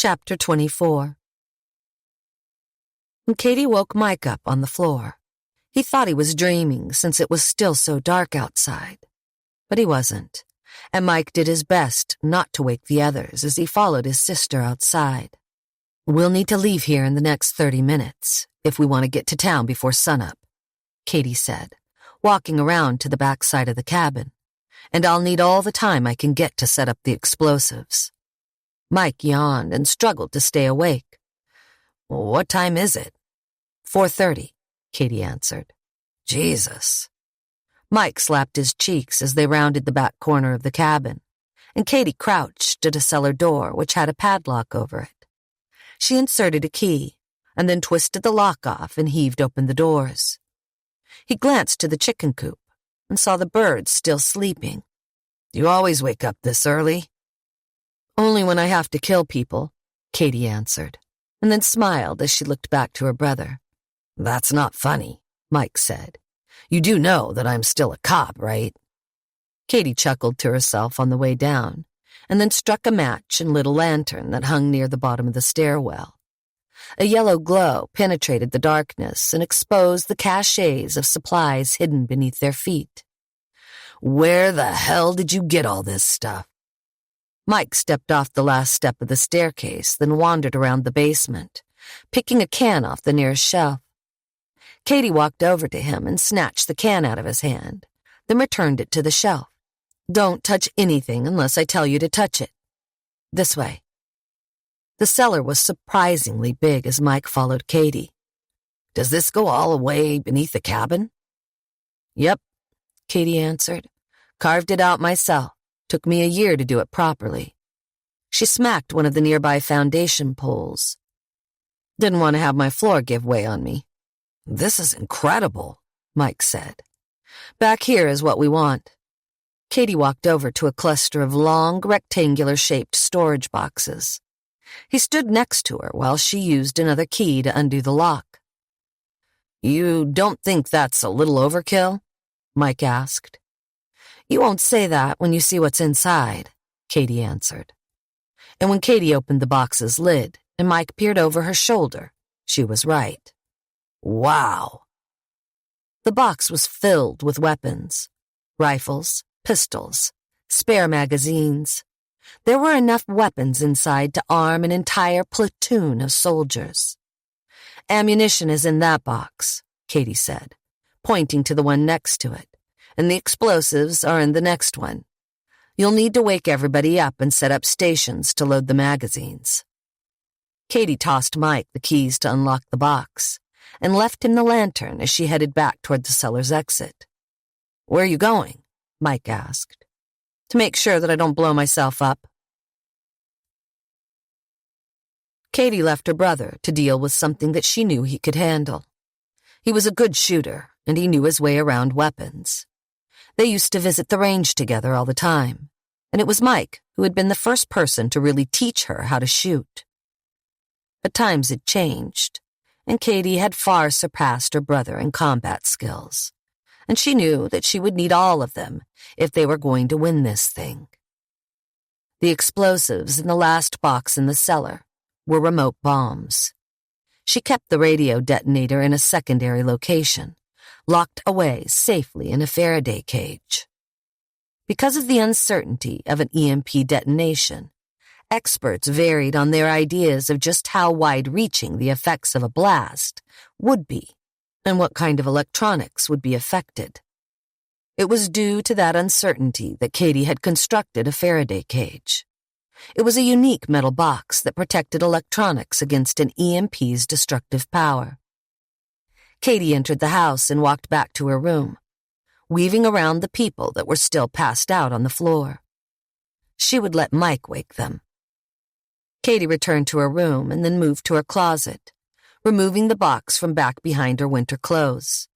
Chapter 24. Katie woke Mike up on the floor. He thought he was dreaming since it was still so dark outside. But he wasn't, and Mike did his best not to wake the others as he followed his sister outside. "We'll need to leave here in the next 30 minutes if we want to get to town before sunup," Katie said, walking around to the back side of the cabin. "And I'll need all the time I can get to set up the explosives." Mike yawned and struggled to stay awake. "What time is it?" 4:30, Katie answered. "Jesus." Mike slapped his cheeks as they rounded the back corner of the cabin, and Katie crouched at a cellar door which had a padlock over it. She inserted a key, and then twisted the lock off and heaved open the doors. He glanced to the chicken coop and saw the birds still sleeping. "You always wake up this early?" "Only when I have to kill people," Katie answered, and then smiled as she looked back to her brother. "That's not funny," Mike said. "You do know that I'm still a cop, right?" Katie chuckled to herself on the way down, and then struck a match and lit a lantern that hung near the bottom of the stairwell. A yellow glow penetrated the darkness and exposed the caches of supplies hidden beneath their feet. "Where the hell did you get all this stuff?" Mike stepped off the last step of the staircase, then wandered around the basement, picking a can off the nearest shelf. Katie walked over to him and snatched the can out of his hand, then returned it to the shelf. "Don't touch anything unless I tell you to touch it. This way." The cellar was surprisingly big as Mike followed Katie. "Does this go all the way beneath the cabin?" "Yep," Katie answered. "Carved it out myself. Took me a year to do it properly." She smacked one of the nearby foundation poles. "Didn't want to have my floor give way on me." "This is incredible," Mike said. "Back here is what we want." Katie walked over to a cluster of long, rectangular-shaped storage boxes. He stood next to her while she used another key to undo the lock. "You don't think that's a little overkill?" Mike asked. "You won't say that when you see what's inside," Katie answered. And when Katie opened the box's lid and Mike peered over her shoulder, she was right. Wow. The box was filled with weapons, rifles, pistols, spare magazines. There were enough weapons inside to arm an entire platoon of soldiers. "Ammunition is in that box," Katie said, pointing to the one next to it, "and the explosives are in the next one. You'll need to wake everybody up and set up stations to load the magazines." Katie tossed Mike the keys to unlock the box and left him the lantern as she headed back toward the cellar's exit. "Where are you going?" Mike asked. "To make sure that I don't blow myself up." Katie left her brother to deal with something that she knew he could handle. He was a good shooter, and he knew his way around weapons. They used to visit the range together all the time, and it was Mike who had been the first person to really teach her how to shoot. But times had changed, and Katie had far surpassed her brother in combat skills, and she knew that she would need all of them if they were going to win this thing. The explosives in the last box in the cellar were remote bombs. She kept the radio detonator in a secondary location, locked away safely in a Faraday cage. Because of the uncertainty of an EMP detonation, experts varied on their ideas of just how wide-reaching the effects of a blast would be and what kind of electronics would be affected. It was due to that uncertainty that Katie had constructed a Faraday cage. It was a unique metal box that protected electronics against an EMP's destructive power. Katie entered the house and walked back to her room, weaving around the people that were still passed out on the floor. She would let Mike wake them. Katie returned to her room and then moved to her closet, removing the box from back behind her winter clothes.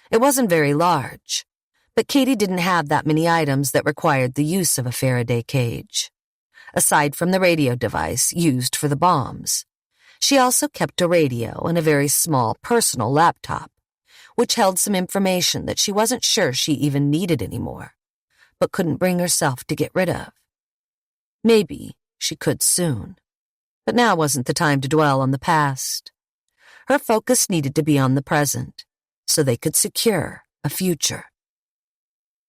It wasn't very large, but Katie didn't have that many items that required the use of a Faraday cage. Aside from the radio device used for the bombs, she also kept a radio and a very small personal laptop, which held some information that she wasn't sure she even needed anymore, but couldn't bring herself to get rid of. Maybe she could soon. But now wasn't the time to dwell on the past. Her focus needed to be on the present, so they could secure a future.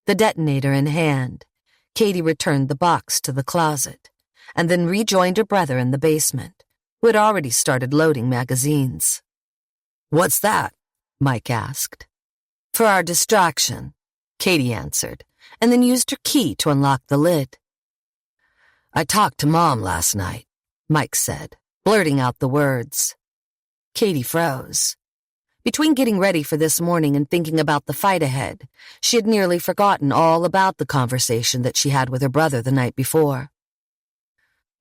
The detonator in hand, Katie returned the box to the closet, and then rejoined her brother in the basement, who had already started loading magazines. "What's that?" Mike asked. "For our distraction," Katie answered, and then used her key to unlock the lid. "I talked to Mom last night," Mike said, blurting out the words. Katie froze. Between getting ready for this morning and thinking about the fight ahead, she had nearly forgotten all about the conversation that she had with her brother the night before.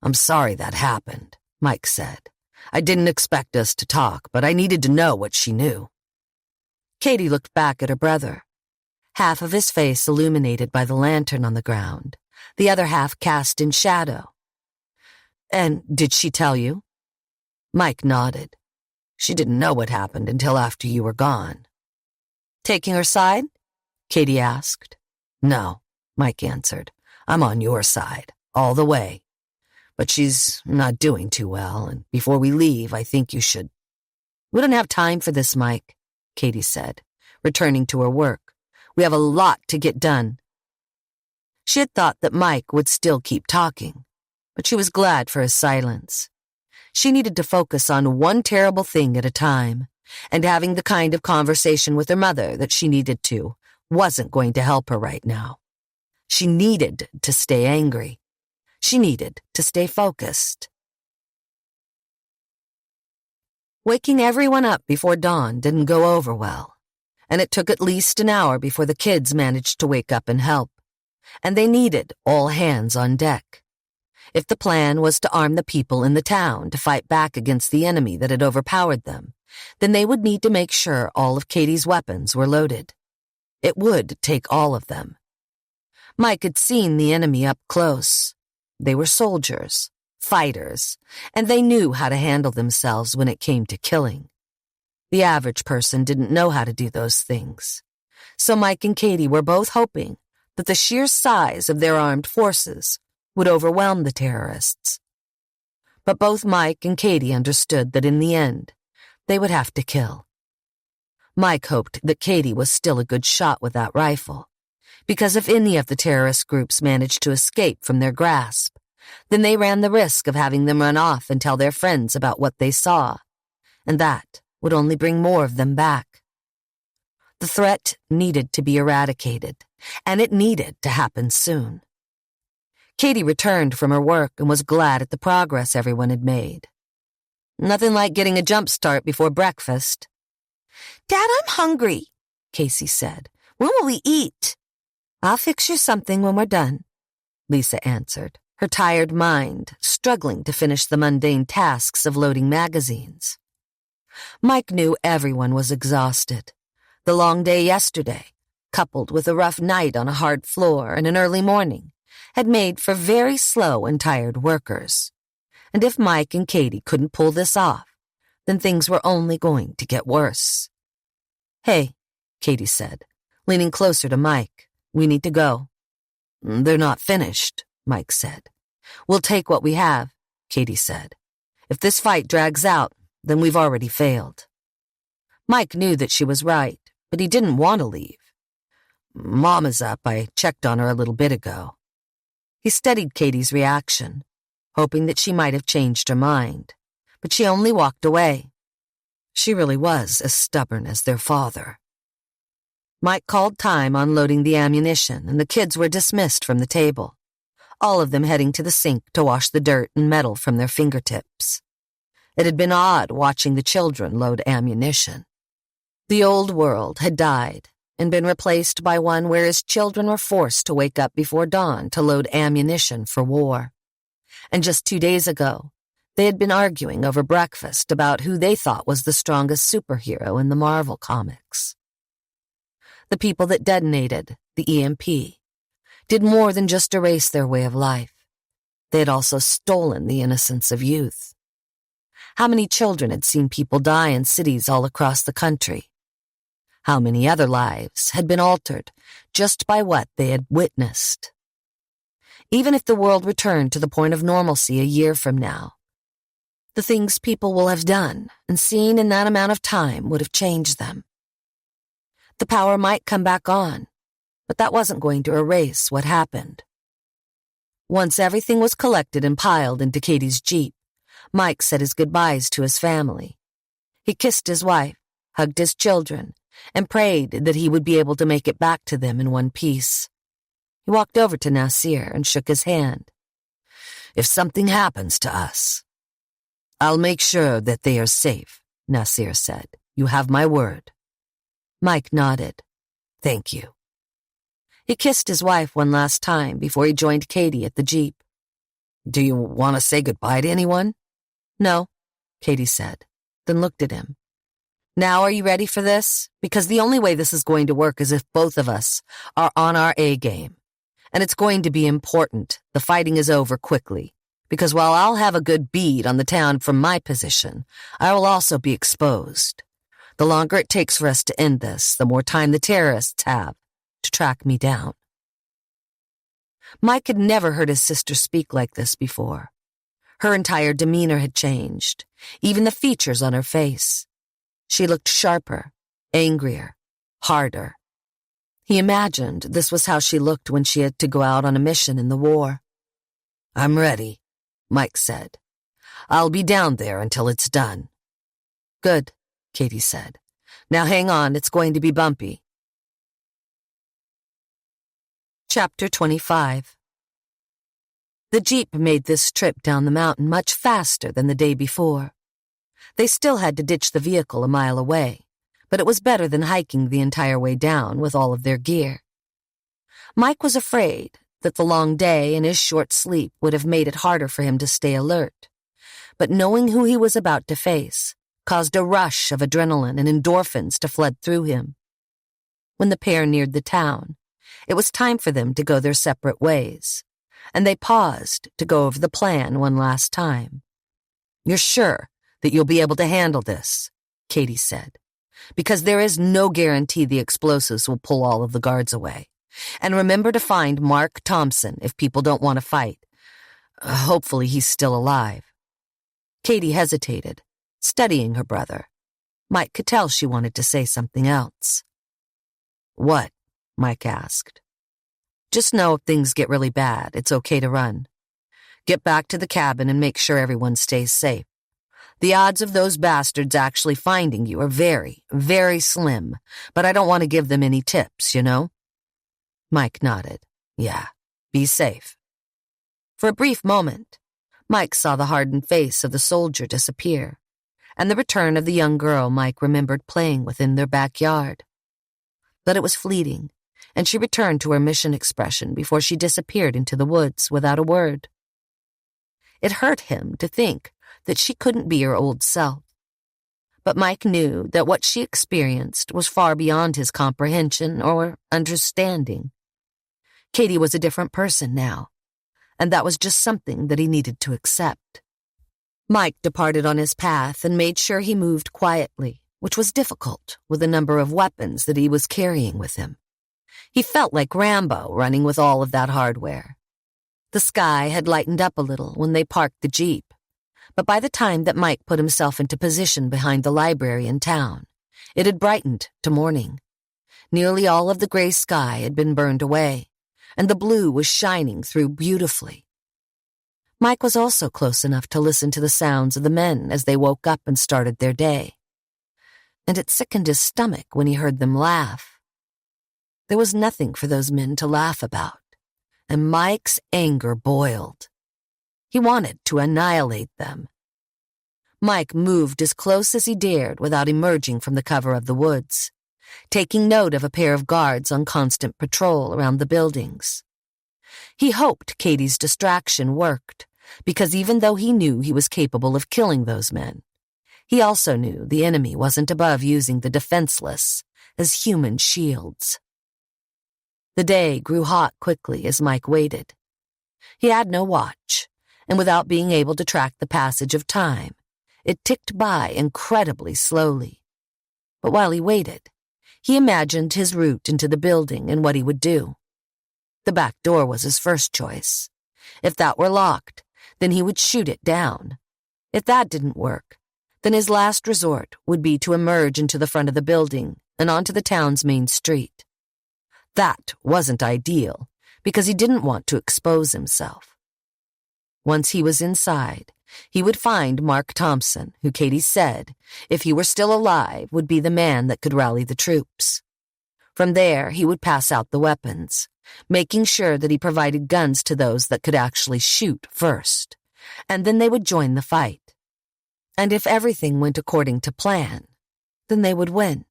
"I'm sorry that happened," Mike said. "I didn't expect us to talk, but I needed to know what she knew." Katie looked back at her brother, half of his face illuminated by the lantern on the ground, the other half cast in shadow. "And did she tell you?" Mike nodded. "She didn't know what happened until after you were gone." "Taking her side?" Katie asked. "No," Mike answered. "I'm on your side, all the way. But she's not doing too well, and before we leave, I think you should—" "We don't have time for this, Mike," Katie said, returning to her work. "We have a lot to get done." She had thought that Mike would still keep talking, but she was glad for his silence. She needed to focus on one terrible thing at a time, and having the kind of conversation with her mother that she needed to wasn't going to help her right now. She needed to stay angry. She needed to stay focused. Waking everyone up before dawn didn't go over well, and it took at least an hour before the kids managed to wake up and help, and they needed all hands on deck. If the plan was to arm the people in the town to fight back against the enemy that had overpowered them, then they would need to make sure all of Katie's weapons were loaded. It would take all of them. Mike had seen the enemy up close. They were soldiers, fighters, and they knew how to handle themselves when it came to killing. The average person didn't know how to do those things. So Mike and Katie were both hoping that the sheer size of their armed forces would overwhelm the terrorists. But both Mike and Katie understood that in the end, they would have to kill. Mike hoped that Katie was still a good shot with that rifle, because if any of the terrorist groups managed to escape from their grasp, then they ran the risk of having them run off and tell their friends about what they saw, and that would only bring more of them back. The threat needed to be eradicated, and it needed to happen soon. Katie returned from her work and was glad at the progress everyone had made. "Nothing like getting a jump start before breakfast." "Dad, I'm hungry," Casey said. "When will we eat?" "I'll fix you something when we're done," Lisa answered, her tired mind struggling to finish the mundane tasks of loading magazines. Mike knew everyone was exhausted. The long day yesterday, coupled with a rough night on a hard floor and an early morning, had made for very slow and tired workers. And if Mike and Katie couldn't pull this off, then things were only going to get worse. "Hey," Katie said, leaning closer to Mike, "we need to go." "They're not finished," Mike said. "We'll take what we have," Katie said. "If this fight drags out, then we've already failed." Mike knew that she was right, but he didn't want to leave. "Mom is up. I checked on her a little bit ago." He studied Katie's reaction, hoping that she might have changed her mind, but she only walked away. She really was as stubborn as their father. Mike called time on loading the ammunition, and the kids were dismissed from the table, all of them heading to the sink to wash the dirt and metal from their fingertips. It had been odd watching the children load ammunition. The old world had died and been replaced by one where his children were forced to wake up before dawn to load ammunition for war. And just 2 days ago, they had been arguing over breakfast about who they thought was the strongest superhero in the Marvel comics. The people that detonated, the EMP, did more than just erase their way of life. They had also stolen the innocence of youth. How many children had seen people die in cities all across the country? How many other lives had been altered just by what they had witnessed? Even if the world returned to the point of normalcy a year from now, The things people will have done and seen in that amount of time would have changed them. The power might come back on, but that wasn't going to erase what happened. Once everything was collected and piled into Katie's Jeep, Mike said his goodbyes to his family. He kissed his wife, hugged his children, and prayed that he would be able to make it back to them in one piece. He walked over to Nasir and shook his hand. "If something happens to us, I'll make sure that they are safe," Nasir said. "You have my word." Mike nodded. "Thank you." He kissed his wife one last time before he joined Katie at the Jeep. "Do you want to say goodbye to anyone?" "No," Katie said, then looked at him. "Now are you ready for this? Because the only way this is going to work is if both of us are on our A game. And it's going to be important the fighting is over quickly, because while I'll have a good bead on the town from my position, I will also be exposed. The longer it takes for us to end this, the more time the terrorists have to track me down." Mike had never heard his sister speak like this before. Her entire demeanor had changed, even the features on her face. She looked sharper, angrier, harder. He imagined this was how she looked when she had to go out on a mission in the war. "I'm ready," Mike said. "I'll be down there until it's done." "Good," Katie said. "Now hang on, it's going to be bumpy." Chapter 25. The Jeep made this trip down the mountain much faster than the day before. They still had to ditch the vehicle a mile away, but it was better than hiking the entire way down with all of their gear. Mike was afraid that the long day and his short sleep would have made it harder for him to stay alert, but knowing who he was about to face caused a rush of adrenaline and endorphins to flood through him. When the pair neared the town, it was time for them to go their separate ways, and they paused to go over the plan one last time. "You're sure that you'll be able to handle this?" Katie said. "Because there is no guarantee the explosives will pull all of the guards away. And remember to find Mark Thompson if people don't want to fight. Hopefully he's still alive." Katie hesitated, studying her brother. Mike could tell she wanted to say something else. "What?" Mike asked. "Just know if things get really bad, it's okay to run. Get back to the cabin and make sure everyone stays safe. The odds of those bastards actually finding you are very, very slim, but I don't want to give them any tips, you know?" Mike nodded. "Yeah, be safe." For a brief moment, Mike saw the hardened face of the soldier disappear, and the return of the young girl Mike remembered playing with in their backyard. But it was fleeting, and she returned to her mission expression before she disappeared into the woods without a word. It hurt him to think that she couldn't be her old self. But Mike knew that what she experienced was far beyond his comprehension or understanding. Katie was a different person now, and that was just something that he needed to accept. Mike departed on his path and made sure he moved quietly, which was difficult with the number of weapons that he was carrying with him. He felt like Rambo running with all of that hardware. The sky had lightened up a little when they parked the Jeep, but by the time that Mike put himself into position behind the library in town, it had brightened to morning. Nearly all of the gray sky had been burned away, and the blue was shining through beautifully. Mike was also close enough to listen to the sounds of the men as they woke up and started their day. And it sickened his stomach when he heard them laugh. There was nothing for those men to laugh about, and Mike's anger boiled. He wanted to annihilate them. Mike moved as close as he dared without emerging from the cover of the woods, taking note of a pair of guards on constant patrol around the buildings. He hoped Katie's distraction worked, because even though he knew he was capable of killing those men, he also knew the enemy wasn't above using the defenseless as human shields. The day grew hot quickly as Mike waited. He had no watch, and without being able to track the passage of time, it ticked by incredibly slowly. But while he waited, he imagined his route into the building and what he would do. The back door was his first choice. If that were locked, then he would shoot it down. If that didn't work, then his last resort would be to emerge into the front of the building and onto the town's main street. That wasn't ideal, because he didn't want to expose himself. Once he was inside, he would find Mark Thompson, who Katie said, if he were still alive, would be the man that could rally the troops. From there, he would pass out the weapons, making sure that he provided guns to those that could actually shoot first, and then they would join the fight. And if everything went according to plan, then they would win.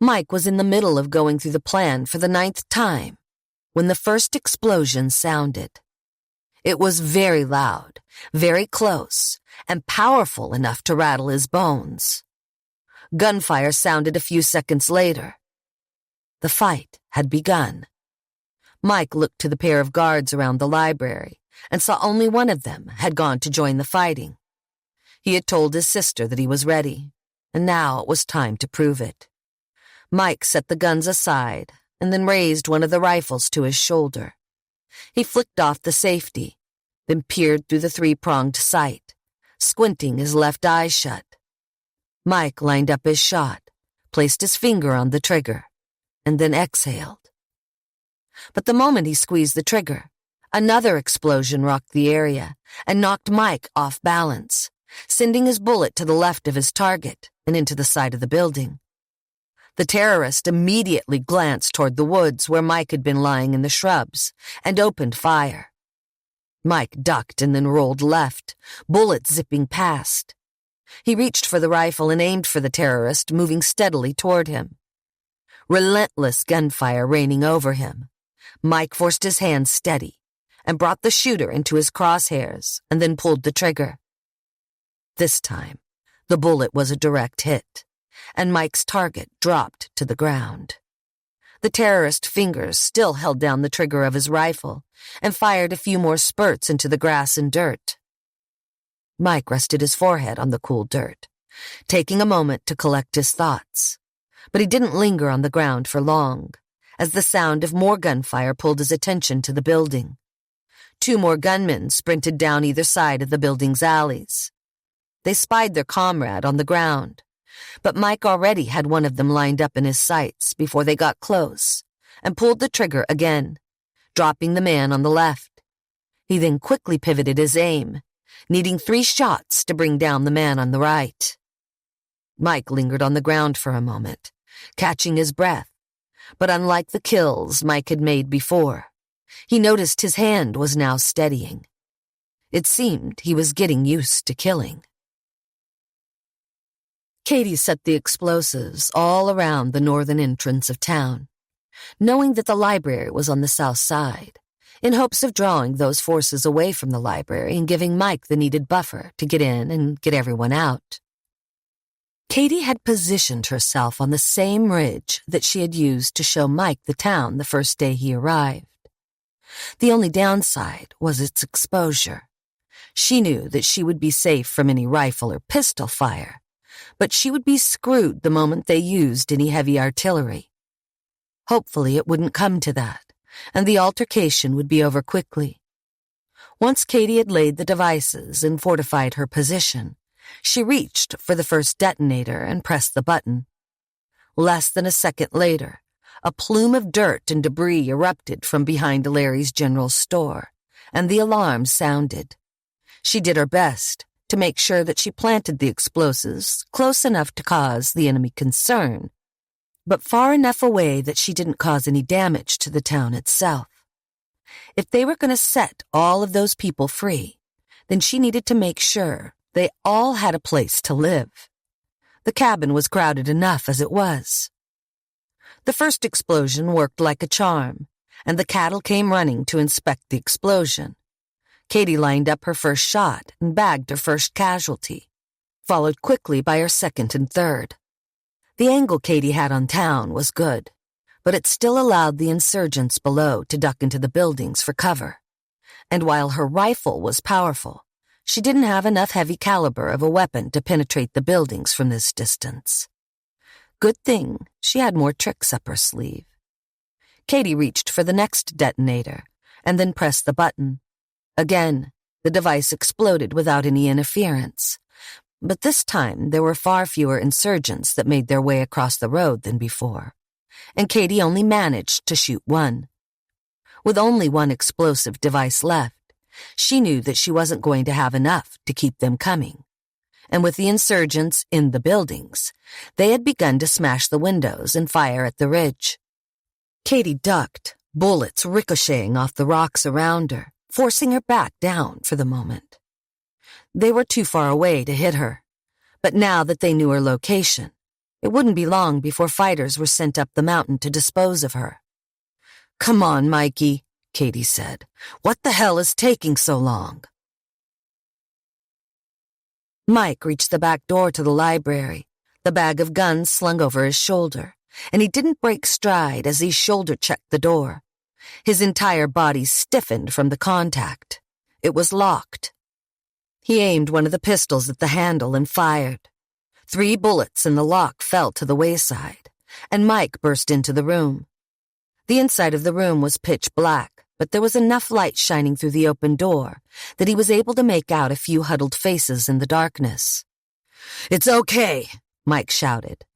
Mike was in the middle of going through the plan for the 9th time when the first explosion sounded. It was very loud, very close, and powerful enough to rattle his bones. Gunfire sounded a few seconds later. The fight had begun. Mike looked to the pair of guards around the library and saw only one of them had gone to join the fighting. He had told his sister that he was ready, and now it was time to prove it. Mike set the guns aside and then raised one of the rifles to his shoulder. He flicked off the safety, then peered through the 3-pronged sight, squinting his left eye shut. Mike lined up his shot, placed his finger on the trigger, and then exhaled. But the moment he squeezed the trigger, another explosion rocked the area and knocked Mike off balance, sending his bullet to the left of his target and into the side of the building. The terrorist immediately glanced toward the woods where Mike had been lying in the shrubs and opened fire. Mike ducked and then rolled left, bullets zipping past. He reached for the rifle and aimed for the terrorist, moving steadily toward him. Relentless gunfire raining over him, Mike forced his hands steady and brought the shooter into his crosshairs and then pulled the trigger. This time, the bullet was a direct hit, and Mike's target dropped to the ground. The terrorist's fingers still held down the trigger of his rifle and fired a few more spurts into the grass and dirt. Mike rested his forehead on the cool dirt, taking a moment to collect his thoughts. But he didn't linger on the ground for long, as the sound of more gunfire pulled his attention to the building. 2 more gunmen sprinted down either side of the building's alleys. They spied their comrade on the ground, but Mike already had one of them lined up in his sights before they got close, and pulled the trigger again, dropping the man on the left. He then quickly pivoted his aim, needing 3 shots to bring down the man on the right. Mike lingered on the ground for a moment, catching his breath, but unlike the kills Mike had made before, he noticed his hand was now steadying. It seemed he was getting used to killing. Katie set the explosives all around the northern entrance of town, knowing that the library was on the south side, in hopes of drawing those forces away from the library and giving Mike the needed buffer to get in and get everyone out. Katie had positioned herself on the same ridge that she had used to show Mike the town the first day he arrived. The only downside was its exposure. She knew that she would be safe from any rifle or pistol fire, but she would be screwed the moment they used any heavy artillery. Hopefully it wouldn't come to that, and the altercation would be over quickly. Once Katie had laid the devices and fortified her position, she reached for the first detonator and pressed the button. Less than a second later, a plume of dirt and debris erupted from behind Larry's general store, and the alarm sounded. She did her best to make sure that she planted the explosives close enough to cause the enemy concern, but far enough away that she didn't cause any damage to the town itself. If they were going to set all of those people free, then she needed to make sure they all had a place to live. The cabin was crowded enough as it was. The first explosion worked like a charm, and the cattle came running to inspect the explosion. Katie lined up her first shot and bagged her first casualty, followed quickly by her second and third. The angle Katie had on town was good, but it still allowed the insurgents below to duck into the buildings for cover. And while her rifle was powerful, she didn't have enough heavy caliber of a weapon to penetrate the buildings from this distance. Good thing she had more tricks up her sleeve. Katie reached for the next detonator and then pressed the button. Again, The device exploded without any interference. But this time, there were far fewer insurgents that made their way across the road than before, and Katie only managed to shoot one. With only one explosive device left, she knew that she wasn't going to have enough to keep them coming. And with the insurgents in the buildings, they had begun to smash the windows and fire at the ridge. Katie ducked, bullets ricocheting off the rocks around her, forcing her back down for the moment. They were too far away to hit her, but now that they knew her location, it wouldn't be long before fighters were sent up the mountain to dispose of her. "Come on, Mikey," Katie said. "What the hell is taking so long?" Mike reached the back door to the library, the bag of guns slung over his shoulder, and he didn't break stride as he shoulder-checked the door. His entire body stiffened from the contact. It was locked. He aimed one of the pistols at the handle and fired. 3 bullets in the lock fell to the wayside, and Mike burst into the room. The inside of the room was pitch black, but there was enough light shining through the open door that he was able to make out a few huddled faces in the darkness. "It's okay," Mike shouted,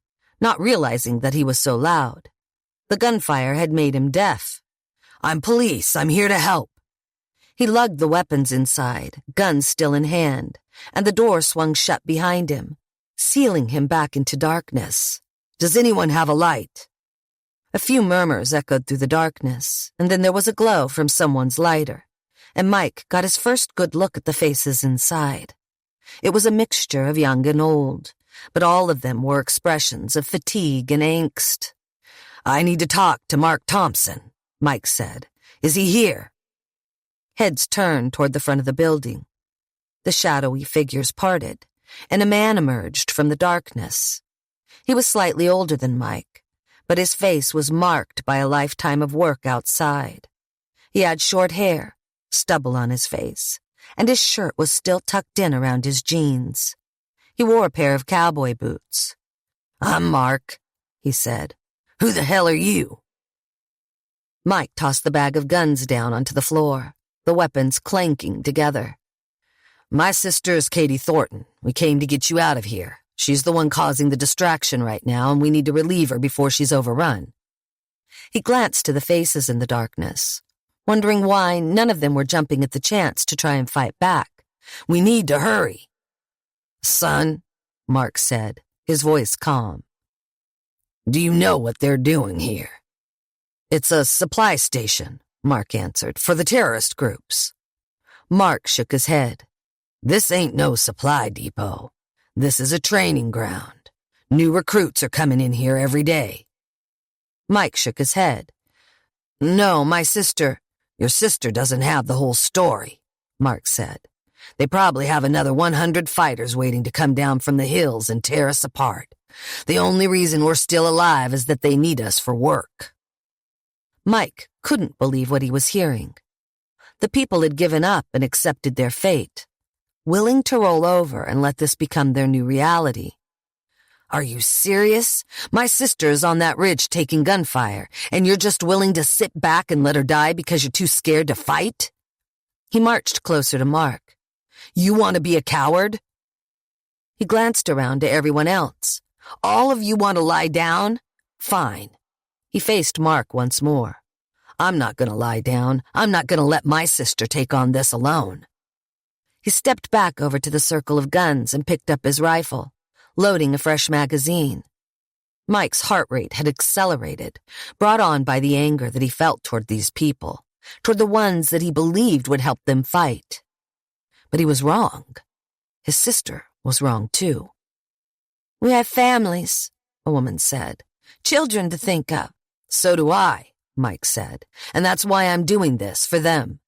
not realizing that he was so loud. The gunfire had made him deaf. "I'm police. I'm here to help." He lugged the weapons inside, guns still in hand, and the door swung shut behind him, sealing him back into darkness. "Does anyone have a light?" A few murmurs echoed through the darkness, and then there was a glow from someone's lighter, and Mike got his first good look at the faces inside. It was a mixture of young and old, but all of them wore expressions of fatigue and angst. "I need to talk to Mark Thompson," Mike said. "Is he here?" Heads turned toward the front of the building. The shadowy figures parted, and a man emerged from the darkness. He was slightly older than Mike, but his face was marked by a lifetime of work outside. He had short hair, stubble on his face, and his shirt was still tucked in around his jeans. He wore a pair of cowboy boots. "I'm Mark," he said. "Who the hell are you?" Mike tossed the bag of guns down onto the floor, the weapons clanking together. "My sister is Katie Thornton. We came to get you out of here. She's the one causing the distraction right now, and we need to relieve her before she's overrun." He glanced to the faces in the darkness, wondering why none of them were jumping at the chance to try and fight back. "We need to hurry." "Son," Mark said, his voice calm. "Do you know what they're doing here?" "It's a supply station," Mark answered, "for the terrorist groups." Mark shook his head. "This ain't no supply depot. This is a training ground. New recruits are coming in here every day." Mike shook his head. "No, my sister—" "Your sister doesn't have the whole story," Mark said. "They probably have another 100 fighters waiting to come down from the hills and tear us apart. The only reason we're still alive is that they need us for work." Mike couldn't believe what he was hearing. The people had given up and accepted their fate, willing to roll over and let this become their new reality. "Are you serious? My sister is on that ridge taking gunfire, and you're just willing to sit back and let her die because you're too scared to fight?" He marched closer to Mark. "You want to be a coward?" He glanced around to everyone else. "All of you want to lie down? Fine." He faced Mark once more. "I'm not going to lie down. I'm not going to let my sister take on this alone." He stepped back over to the circle of guns and picked up his rifle, loading a fresh magazine. Mike's heart rate had accelerated, brought on by the anger that he felt toward these people, toward the ones that he believed would help them fight. But he was wrong. His sister was wrong, too. "We have families," a woman said. "Children to think of." "So do I," Mike said, "and that's why I'm doing this, for them."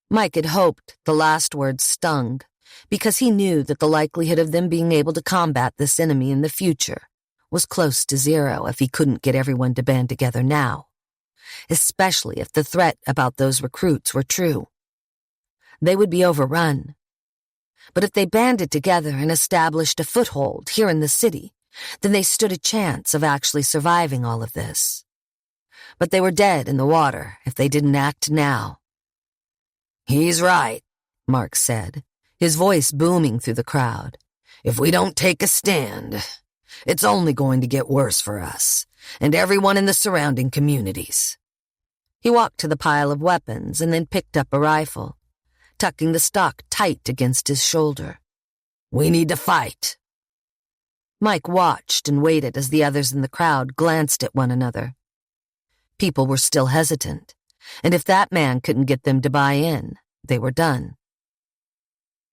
Mike had hoped the last words stung, because he knew that the likelihood of them being able to combat this enemy in the future was close to zero if he couldn't get everyone to band together now, especially if the threat about those recruits were true. They would be overrun. But if they banded together and established a foothold here in the city, then they stood a chance of actually surviving all of this. But they were dead in the water if they didn't act now. "He's right," Mark said, his voice booming through the crowd. "If we don't take a stand, it's only going to get worse for us and everyone in the surrounding communities." He walked to the pile of weapons and then picked up a rifle, tucking the stock tight against his shoulder. "We need to fight." Mike watched and waited as the others in the crowd glanced at one another. People were still hesitant, and if that man couldn't get them to buy in, they were done.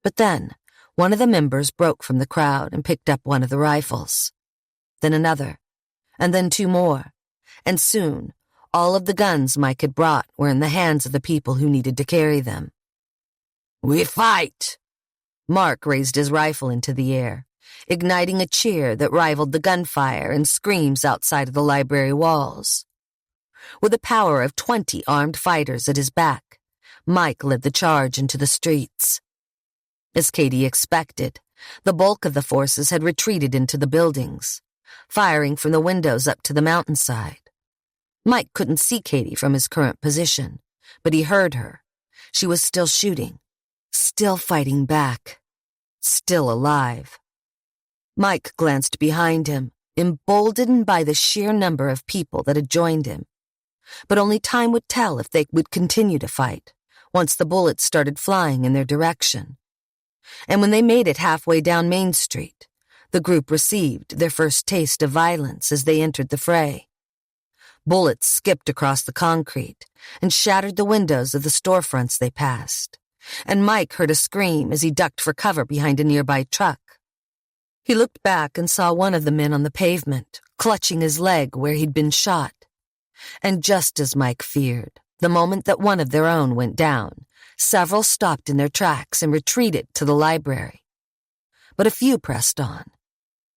But then, one of the members broke from the crowd and picked up one of the rifles. Then another, and then two more, and soon, all of the guns Mike had brought were in the hands of the people who needed to carry them. "We fight!" Mark raised his rifle into the air, igniting a cheer that rivaled the gunfire and screams outside of the library walls. With the power of 20 armed fighters at his back, Mike led the charge into the streets. As Katie expected, the bulk of the forces had retreated into the buildings, firing from the windows up to the mountainside. Mike couldn't see Katie from his current position, but he heard her. She was still shooting, still fighting back, still alive. Mike glanced behind him, emboldened by the sheer number of people that had joined him. But only time would tell if they would continue to fight, once the bullets started flying in their direction. And when they made it halfway down Main Street, the group received their first taste of violence as they entered the fray. Bullets skipped across the concrete and shattered the windows of the storefronts they passed, and Mike heard a scream as he ducked for cover behind a nearby truck. He looked back and saw one of the men on the pavement, clutching his leg where he'd been shot. And just as Mike feared, the moment that one of their own went down, several stopped in their tracks and retreated to the library. But a few pressed on,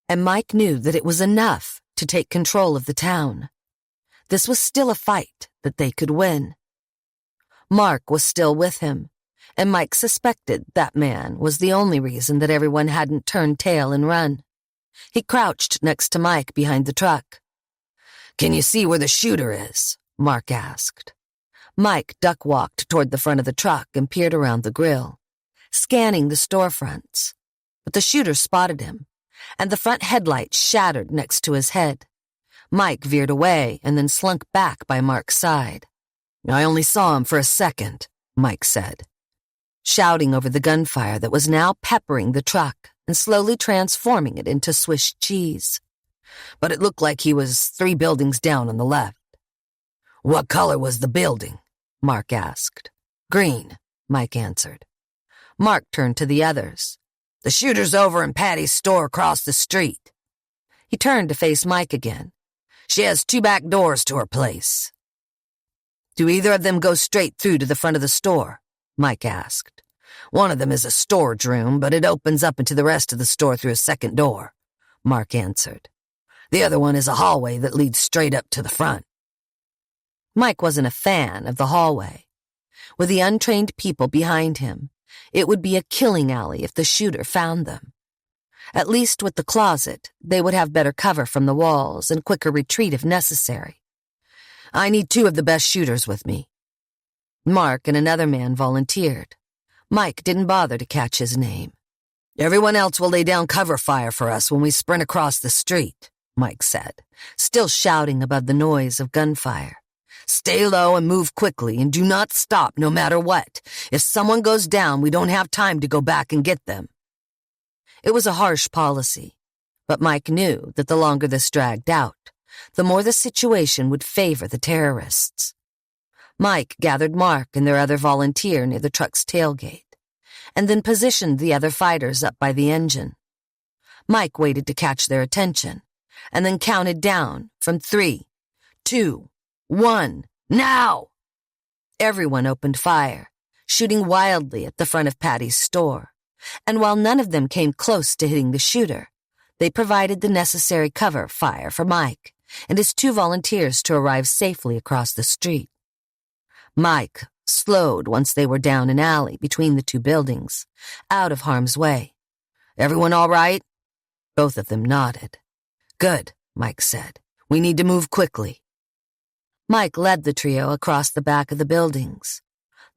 and Mike knew that it was enough to take control of the town. This was still a fight that they could win. Mark was still with him, and Mike suspected that man was the only reason that everyone hadn't turned tail and run. He crouched next to Mike behind the truck. "Can you see where the shooter is?" Mark asked. Mike duck-walked toward the front of the truck and peered around the grill, scanning the storefronts. But the shooter spotted him, and the front headlight shattered next to his head. Mike veered away and then slunk back by Mark's side. "I only saw him for a second," Mike said, shouting over the gunfire that was now peppering the truck and slowly transforming it into Swiss cheese. "But it looked like he was 3 buildings down on the left." "What color was the building?" Mark asked. "Green," Mike answered. Mark turned to the others. "The shooter's over in Patty's store across the street." He turned to face Mike again. "She has 2 back doors to her place." "Do either of them go straight through to the front of the store?" Mike asked. "One of them is a storage room, but it opens up into the rest of the store through a second door," Mark answered. "The other one is a hallway that leads straight up to the front." Mike wasn't a fan of the hallway. With the untrained people behind him, it would be a killing alley if the shooter found them. At least with the closet, they would have better cover from the walls and quicker retreat if necessary. "I need 2 of the best shooters with me." Mark and another man volunteered. Mike didn't bother to catch his name. "Everyone else will lay down cover fire for us when we sprint across the street," Mike said, still shouting above the noise of gunfire. "Stay low and move quickly, and do not stop no matter what. If someone goes down, we don't have time to go back and get them." It was a harsh policy, but Mike knew that the longer this dragged out, the more the situation would favor the terrorists. Mike gathered Mark and their other volunteer near the truck's tailgate, and then positioned the other fighters up by the engine. Mike waited to catch their attention, and then counted down from 3, 2, 1, now! Everyone opened fire, shooting wildly at the front of Patty's store, and while none of them came close to hitting the shooter, they provided the necessary cover fire for Mike and his 2 volunteers to arrive safely across the street. Mike slowed once they were down an alley between the 2 buildings, out of harm's way. "Everyone all right?" Both of them nodded. "Good," Mike said. "We need to move quickly." Mike led the trio across the back of the buildings.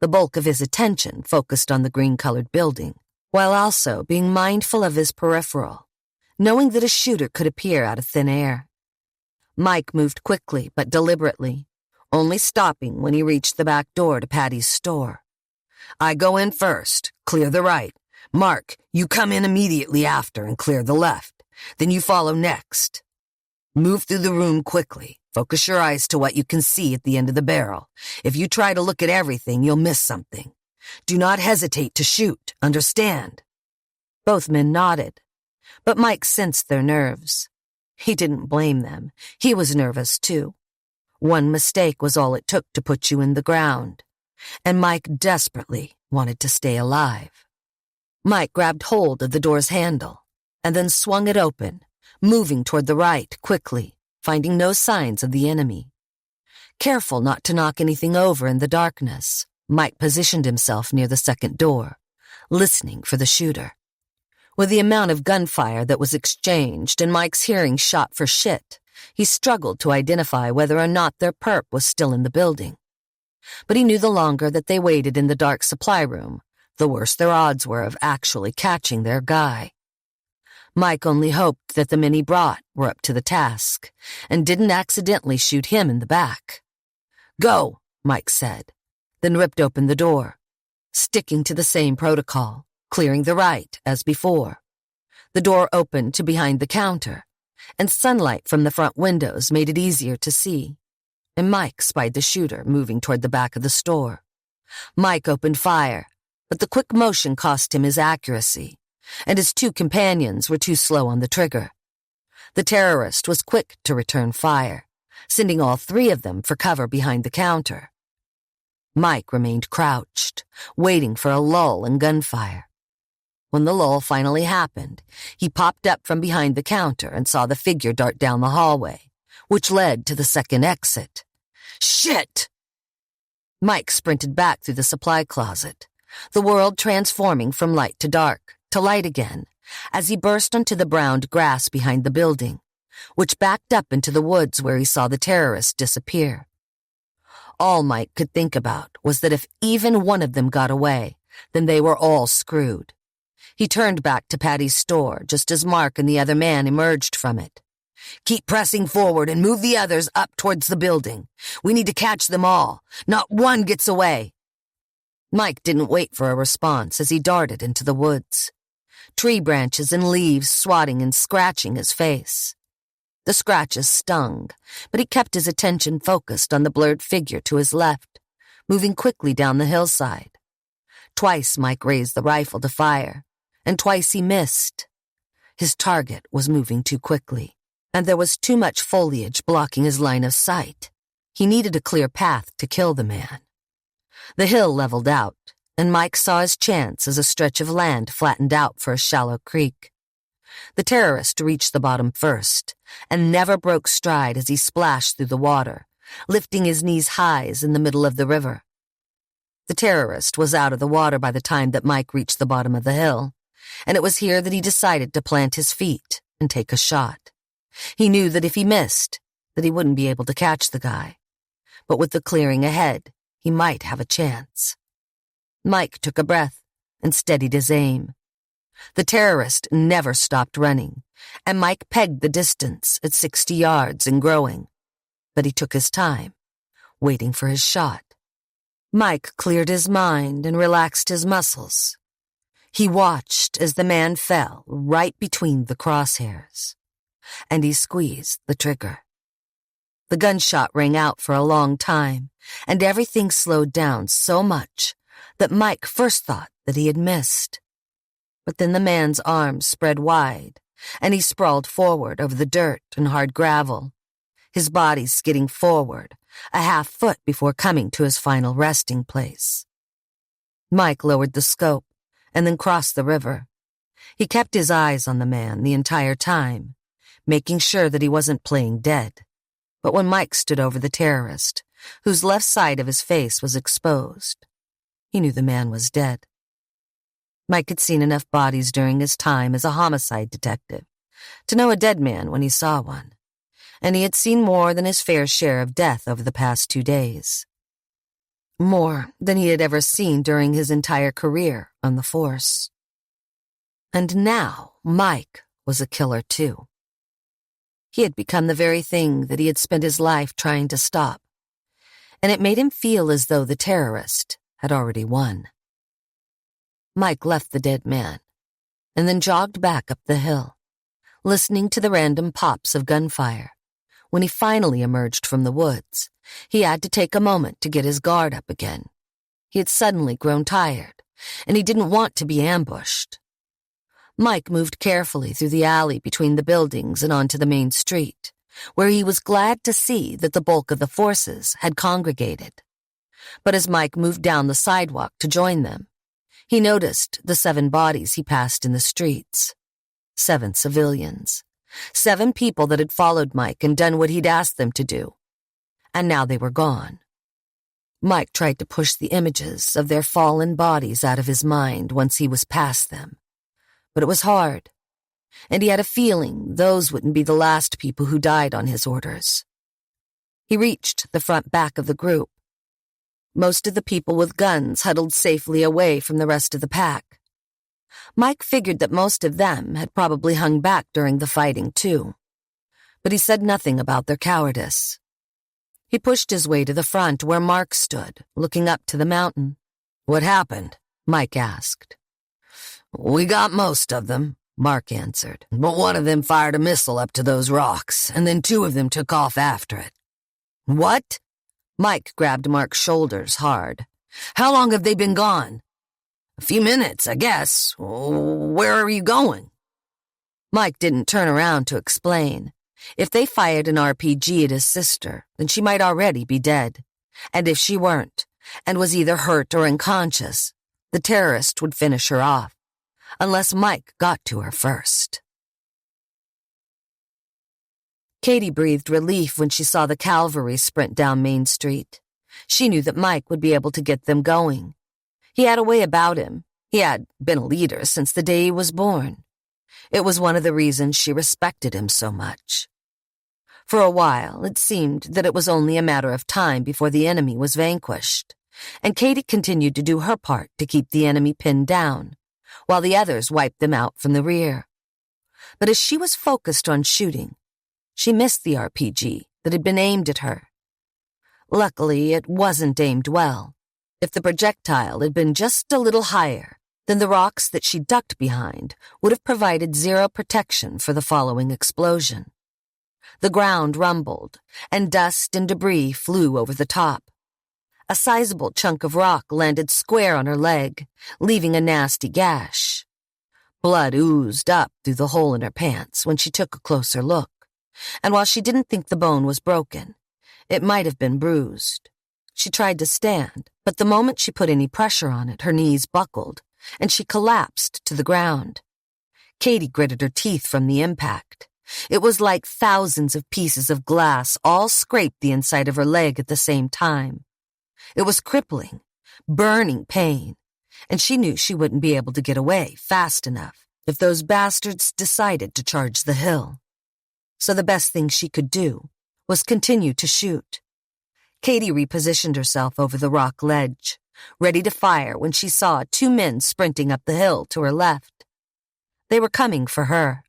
The bulk of his attention focused on the green-colored building, while also being mindful of his peripheral, knowing that a shooter could appear out of thin air. Mike moved quickly but deliberately, only stopping when he reached the back door to Patty's store. "I go in first, clear the right. Mark, you come in immediately after and clear the left. Then you follow next. Move through the room quickly. Focus your eyes to what you can see at the end of the barrel. If you try to look at everything, you'll miss something. Do not hesitate to shoot, understand?" Both men nodded, but Mike sensed their nerves. He didn't blame them. He was nervous, too. One mistake was all it took to put you in the ground, and Mike desperately wanted to stay alive. Mike grabbed hold of the door's handle and then swung it open, moving toward the right quickly, finding no signs of the enemy. Careful not to knock anything over in the darkness, Mike positioned himself near the second door, listening for the shooter. With the amount of gunfire that was exchanged and Mike's hearing shot for shit, he struggled to identify whether or not their perp was still in the building. But he knew the longer that they waited in the dark supply room, the worse their odds were of actually catching their guy. Mike only hoped that the men he brought were up to the task and didn't accidentally shoot him in the back. "Go," Mike said, then ripped open the door, sticking to the same protocol, clearing the right as before. The door opened to behind the counter, and sunlight from the front windows made it easier to see, and Mike spied the shooter moving toward the back of the store. Mike opened fire, but the quick motion cost him his accuracy, and his two companions were too slow on the trigger. The terrorist was quick to return fire, sending all three of them for cover behind the counter. Mike remained crouched, waiting for a lull in gunfire. When the lull finally happened, he popped up from behind the counter and saw the figure dart down the hallway, which led to the second exit. "Shit!" Mike sprinted back through the supply closet, the world transforming from light to dark, to light again, as he burst onto the browned grass behind the building, which backed up into the woods where he saw the terrorist disappear. All Mike could think about was that if even one of them got away, then they were all screwed. He turned back to Patty's store just as Mark and the other man emerged from it. "Keep pressing forward and move the others up towards the building. We need to catch them all. Not one gets away." Mike didn't wait for a response as he darted into the woods, tree branches and leaves swatting and scratching his face. The scratches stung, but he kept his attention focused on the blurred figure to his left, moving quickly down the hillside. Twice Mike raised the rifle to fire, and twice he missed. His target was moving too quickly, and there was too much foliage blocking his line of sight. He needed a clear path to kill the man. The hill leveled out, and Mike saw his chance as a stretch of land flattened out for a shallow creek. The terrorist reached the bottom first, and never broke stride as he splashed through the water, lifting his knees high in the middle of the river. The terrorist was out of the water by the time that Mike reached the bottom of the hill, and it was here that he decided to plant his feet and take a shot. He knew that if he missed, that he wouldn't be able to catch the guy, but with the clearing ahead, he might have a chance. Mike took a breath and steadied his aim. The terrorist never stopped running, and Mike pegged the distance at 60 yards and growing. But he took his time, waiting for his shot. Mike cleared his mind and relaxed his muscles. He watched as the man fell right between the crosshairs, and he squeezed the trigger. The gunshot rang out for a long time, and everything slowed down so much that Mike first thought that he had missed. But then the man's arms spread wide, and he sprawled forward over the dirt and hard gravel, his body skidding forward a half foot before coming to his final resting place. Mike lowered the scope and then crossed the river. He kept his eyes on the man the entire time, making sure that he wasn't playing dead. But when Mike stood over the terrorist, whose left side of his face was exposed, he knew the man was dead. Mike had seen enough bodies during his time as a homicide detective to know a dead man when he saw one, and he had seen more than his fair share of death over the past 2 days. more than he had ever seen during his entire career on the force. And now Mike was a killer too. He had become the very thing that he had spent his life trying to stop, and it made him feel as though the terrorist had already won. Mike left the dead man and then jogged back up the hill, listening to the random pops of gunfire. When he finally emerged from the woods, he had to take a moment to get his guard up again. He had suddenly grown tired, and he didn't want to be ambushed. Mike moved carefully through the alley between the buildings and onto the main street, where he was glad to see that the bulk of the forces had congregated. But as Mike moved down the sidewalk to join them, he noticed the 7 bodies he passed in the streets. 7 civilians. 7 people that had followed Mike and done what he'd asked them to do. And now they were gone. Mike tried to push the images of their fallen bodies out of his mind once he was past them. But it was hard, and he had a feeling those wouldn't be the last people who died on his orders. He reached the front back of the group. Most of the people with guns huddled safely away from the rest of the pack. Mike figured that most of them had probably hung back during the fighting too, but he said nothing about their cowardice. He pushed his way to the front where Mark stood, looking up to the mountain. "What happened?" Mike asked. "We got most of them," Mark answered, "but one of them fired a missile up to those rocks, and then 2 of them took off after it." "What?" Mike grabbed Mark's shoulders hard. "How long have they been gone?" "A few minutes, I guess. Where are you going?" Mike didn't turn around to explain. If they fired an RPG at his sister, then she might already be dead. And if she weren't, and was either hurt or unconscious, the terrorist would finish her off. Unless Mike got to her first. Katie breathed relief when she saw the cavalry sprint down Main Street. She knew that Mike would be able to get them going. He had a way about him. He had been a leader since the day he was born. It was one of the reasons she respected him so much. For a while, it seemed that it was only a matter of time before the enemy was vanquished, and Katie continued to do her part to keep the enemy pinned down, while the others wiped them out from the rear. But as she was focused on shooting, she missed the RPG that had been aimed at her. Luckily, it wasn't aimed well. If the projectile had been just a little higher, then the rocks that she ducked behind would have provided zero protection for the following explosion. The ground rumbled, and dust and debris flew over the top. A sizable chunk of rock landed square on her leg, leaving a nasty gash. Blood oozed up through the hole in her pants when she took a closer look, and while she didn't think the bone was broken, it might have been bruised. She tried to stand, but the moment she put any pressure on it, her knees buckled, and she collapsed to the ground. Katie gritted her teeth from the impact. It was like thousands of pieces of glass all scraped the inside of her leg at the same time. It was crippling, burning pain, and she knew she wouldn't be able to get away fast enough if those bastards decided to charge the hill. So the best thing she could do was continue to shoot. Katie repositioned herself over the rock ledge, ready to fire when she saw 2 men sprinting up the hill to her left. They were coming for her.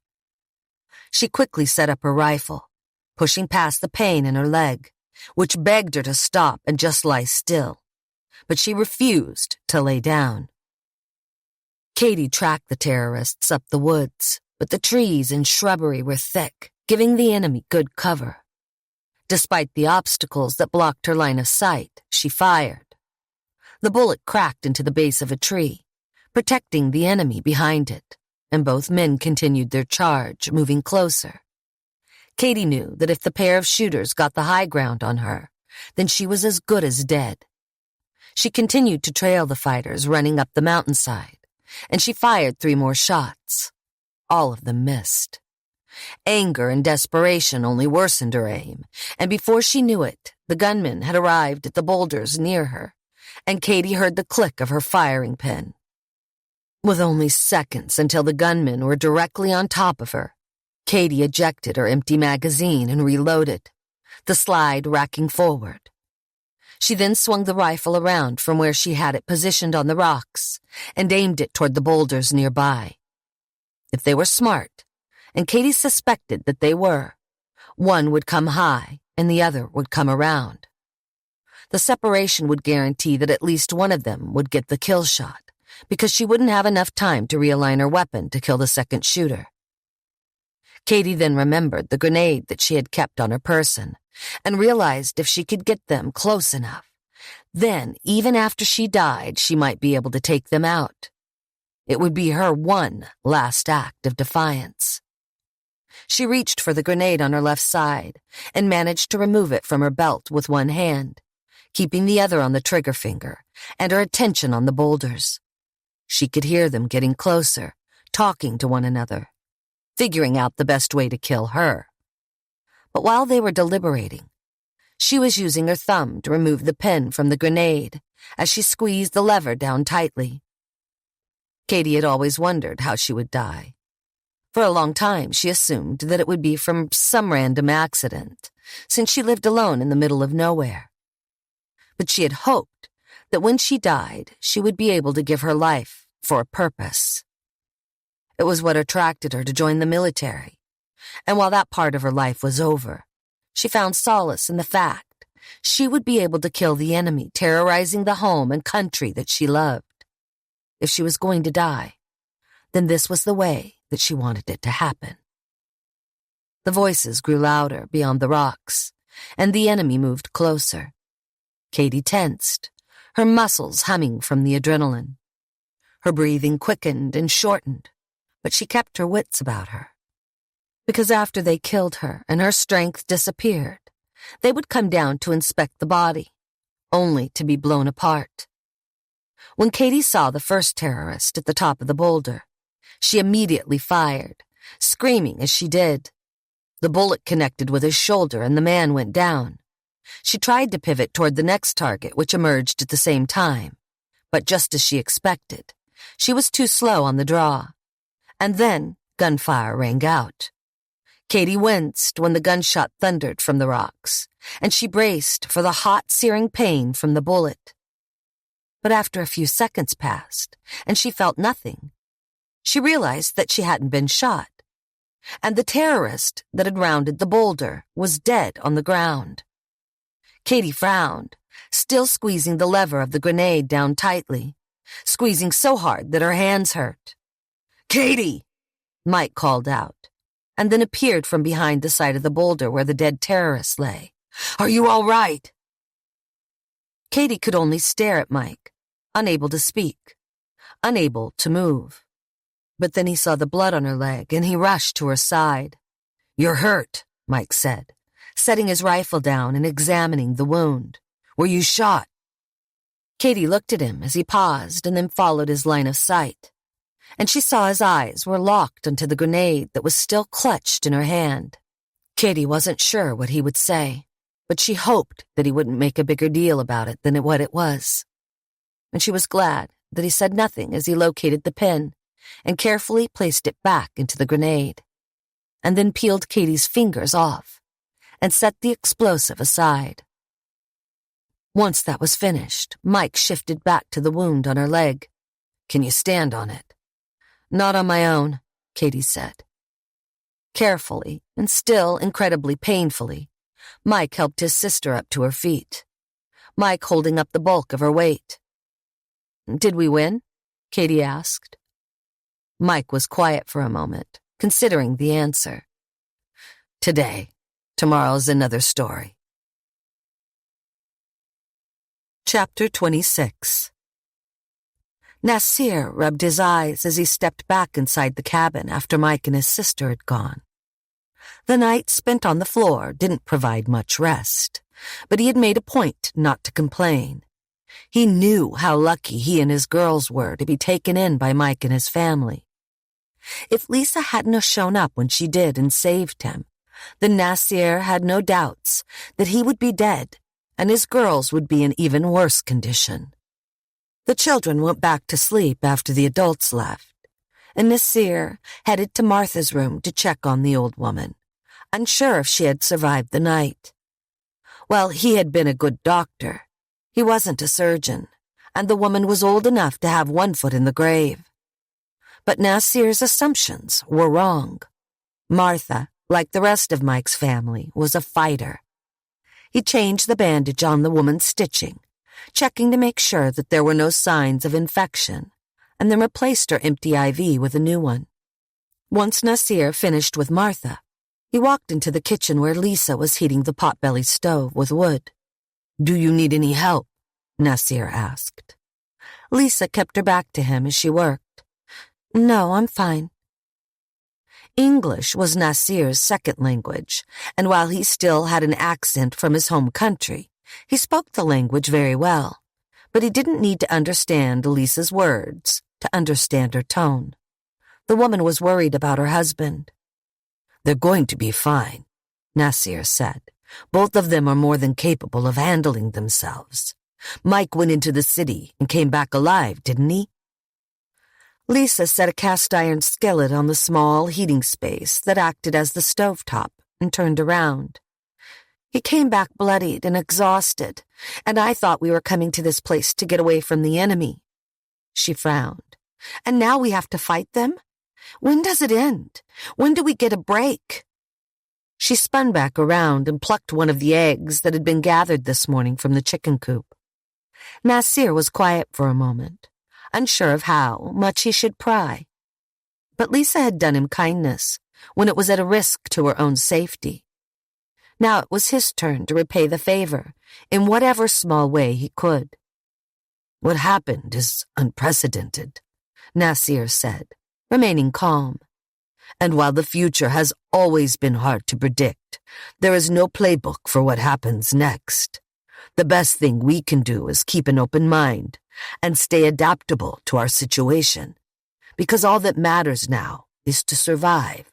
She quickly set up her rifle, pushing past the pain in her leg, which begged her to stop and just lie still, but she refused to lay down. Katie tracked the terrorists up the woods, but the trees and shrubbery were thick, giving the enemy good cover. Despite the obstacles that blocked her line of sight, she fired. The bullet cracked into the base of a tree, protecting the enemy behind it, and both men continued their charge, moving closer. Katie knew that if the pair of shooters got the high ground on her, then she was as good as dead. She continued to trail the fighters running up the mountainside, and she fired 3 more shots. All of them missed. Anger and desperation only worsened her aim, and before she knew it, the gunmen had arrived at the boulders near her, and Katie heard the click of her firing pin. With only seconds until the gunmen were directly on top of her, Katie ejected her empty magazine and reloaded, the slide racking forward. She then swung the rifle around from where she had it positioned on the rocks and aimed it toward the boulders nearby. If they were smart, and Katie suspected that they were, one would come high and the other would come around. The separation would guarantee that at least one of them would get the kill shot, because she wouldn't have enough time to realign her weapon to kill the second shooter. Katie then remembered the grenade that she had kept on her person and realized if she could get them close enough, then even after she died, she might be able to take them out. It would be her one last act of defiance. She reached for the grenade on her left side and managed to remove it from her belt with one hand, keeping the other on the trigger finger and her attention on the boulders. She could hear them getting closer, talking to one another, figuring out the best way to kill her. But while they were deliberating, she was using her thumb to remove the pin from the grenade as she squeezed the lever down tightly. Katie had always wondered how she would die. For a long time, she assumed that it would be from some random accident, since she lived alone in the middle of nowhere. But she had hoped that when she died, she would be able to give her life for a purpose. It was what attracted her to join the military, and while that part of her life was over, she found solace in the fact she would be able to kill the enemy terrorizing the home and country that she loved. If she was going to die, then this was the way that she wanted it to happen. The voices grew louder beyond the rocks, and the enemy moved closer. Katie tensed, her muscles humming from the adrenaline. Her breathing quickened and shortened, but she kept her wits about her. Because after they killed her and her strength disappeared, they would come down to inspect the body, only to be blown apart. When Katie saw the first terrorist at the top of the boulder, she immediately fired, screaming as she did. The bullet connected with his shoulder and the man went down. She tried to pivot toward the next target, which emerged at the same time, but just as she expected, she was too slow on the draw. And then gunfire rang out. Katie winced when the gunshot thundered from the rocks, and she braced for the hot, searing pain from the bullet. But after a few seconds passed, and she felt nothing, she realized that she hadn't been shot, and the terrorist that had rounded the boulder was dead on the ground. Katie frowned, still squeezing the lever of the grenade down tightly, squeezing so hard that her hands hurt. "Katie!" Mike called out, and then appeared from behind the side of the boulder where the dead terrorist lay. "Are you all right?" Katie could only stare at Mike, unable to speak, unable to move. But then he saw the blood on her leg, and he rushed to her side. "You're hurt," Mike said, setting his rifle down and examining the wound. "Were you shot?" Katie looked at him as he paused and then followed his line of sight, and she saw his eyes were locked onto the grenade that was still clutched in her hand. Katie wasn't sure what he would say, but she hoped that he wouldn't make a bigger deal about it than what it was. And she was glad that he said nothing as he located the pin and carefully placed it back into the grenade, and then peeled Katie's fingers off and set the explosive aside. Once that was finished, Mike shifted back to the wound on her leg. "Can you stand on it?" "Not on my own," Katie said. Carefully, and still incredibly painfully, Mike helped his sister up to her feet, Mike holding up the bulk of her weight. "Did we win?" Katie asked. Mike was quiet for a moment, considering the answer. "Today. Tomorrow's another story." Chapter 26. Nasir rubbed his eyes as he stepped back inside the cabin after Mike and his sister had gone. The night spent on the floor didn't provide much rest, but he had made a point not to complain. He knew how lucky he and his girls were to be taken in by Mike and his family. If Lisa hadn't shown up when she did and saved him, then Nasir had no doubts that he would be dead and his girls would be in even worse condition. The children went back to sleep after the adults left, and Nasir headed to Martha's room to check on the old woman, unsure if she had survived the night. Well, he had been a good doctor, He wasn't a surgeon, and the woman was old enough to have one foot in the grave. But Nasir's assumptions were wrong. Martha, like the rest of Mike's family, was a fighter. He changed the bandage on the woman's stitching, checking to make sure that there were no signs of infection, and then replaced her empty IV with a new one. Once Nasir finished with Martha, he walked into the kitchen where Lisa was heating the potbelly stove with wood. "Do you need any help?" Nasir asked. Lisa kept her back to him as she worked. "No, I'm fine." English was Nasir's second language, and while he still had an accent from his home country, he spoke the language very well, but he didn't need to understand Lisa's words to understand her tone. The woman was worried about her husband. "They're going to be fine," Nasir said. "Both of them are more than capable of handling themselves. Mike went into the city and came back alive, didn't he?" Lisa set a cast-iron skillet on the small heating space that acted as the stovetop and turned around. "He came back bloodied and exhausted, and I thought we were coming to this place to get away from the enemy." She frowned. "And now we have to fight them? When does it end? When do we get a break?" She spun back around and plucked one of the eggs that had been gathered this morning from the chicken coop. Nasir was quiet for a moment, unsure of how much he should pry. But Lisa had done him kindness when it was at a risk to her own safety. Now it was his turn to repay the favor in whatever small way he could. "What happened is unprecedented," Nasir said, remaining calm. "And while the future has always been hard to predict, there is no playbook for what happens next. The best thing we can do is keep an open mind and stay adaptable to our situation, because all that matters now is to survive,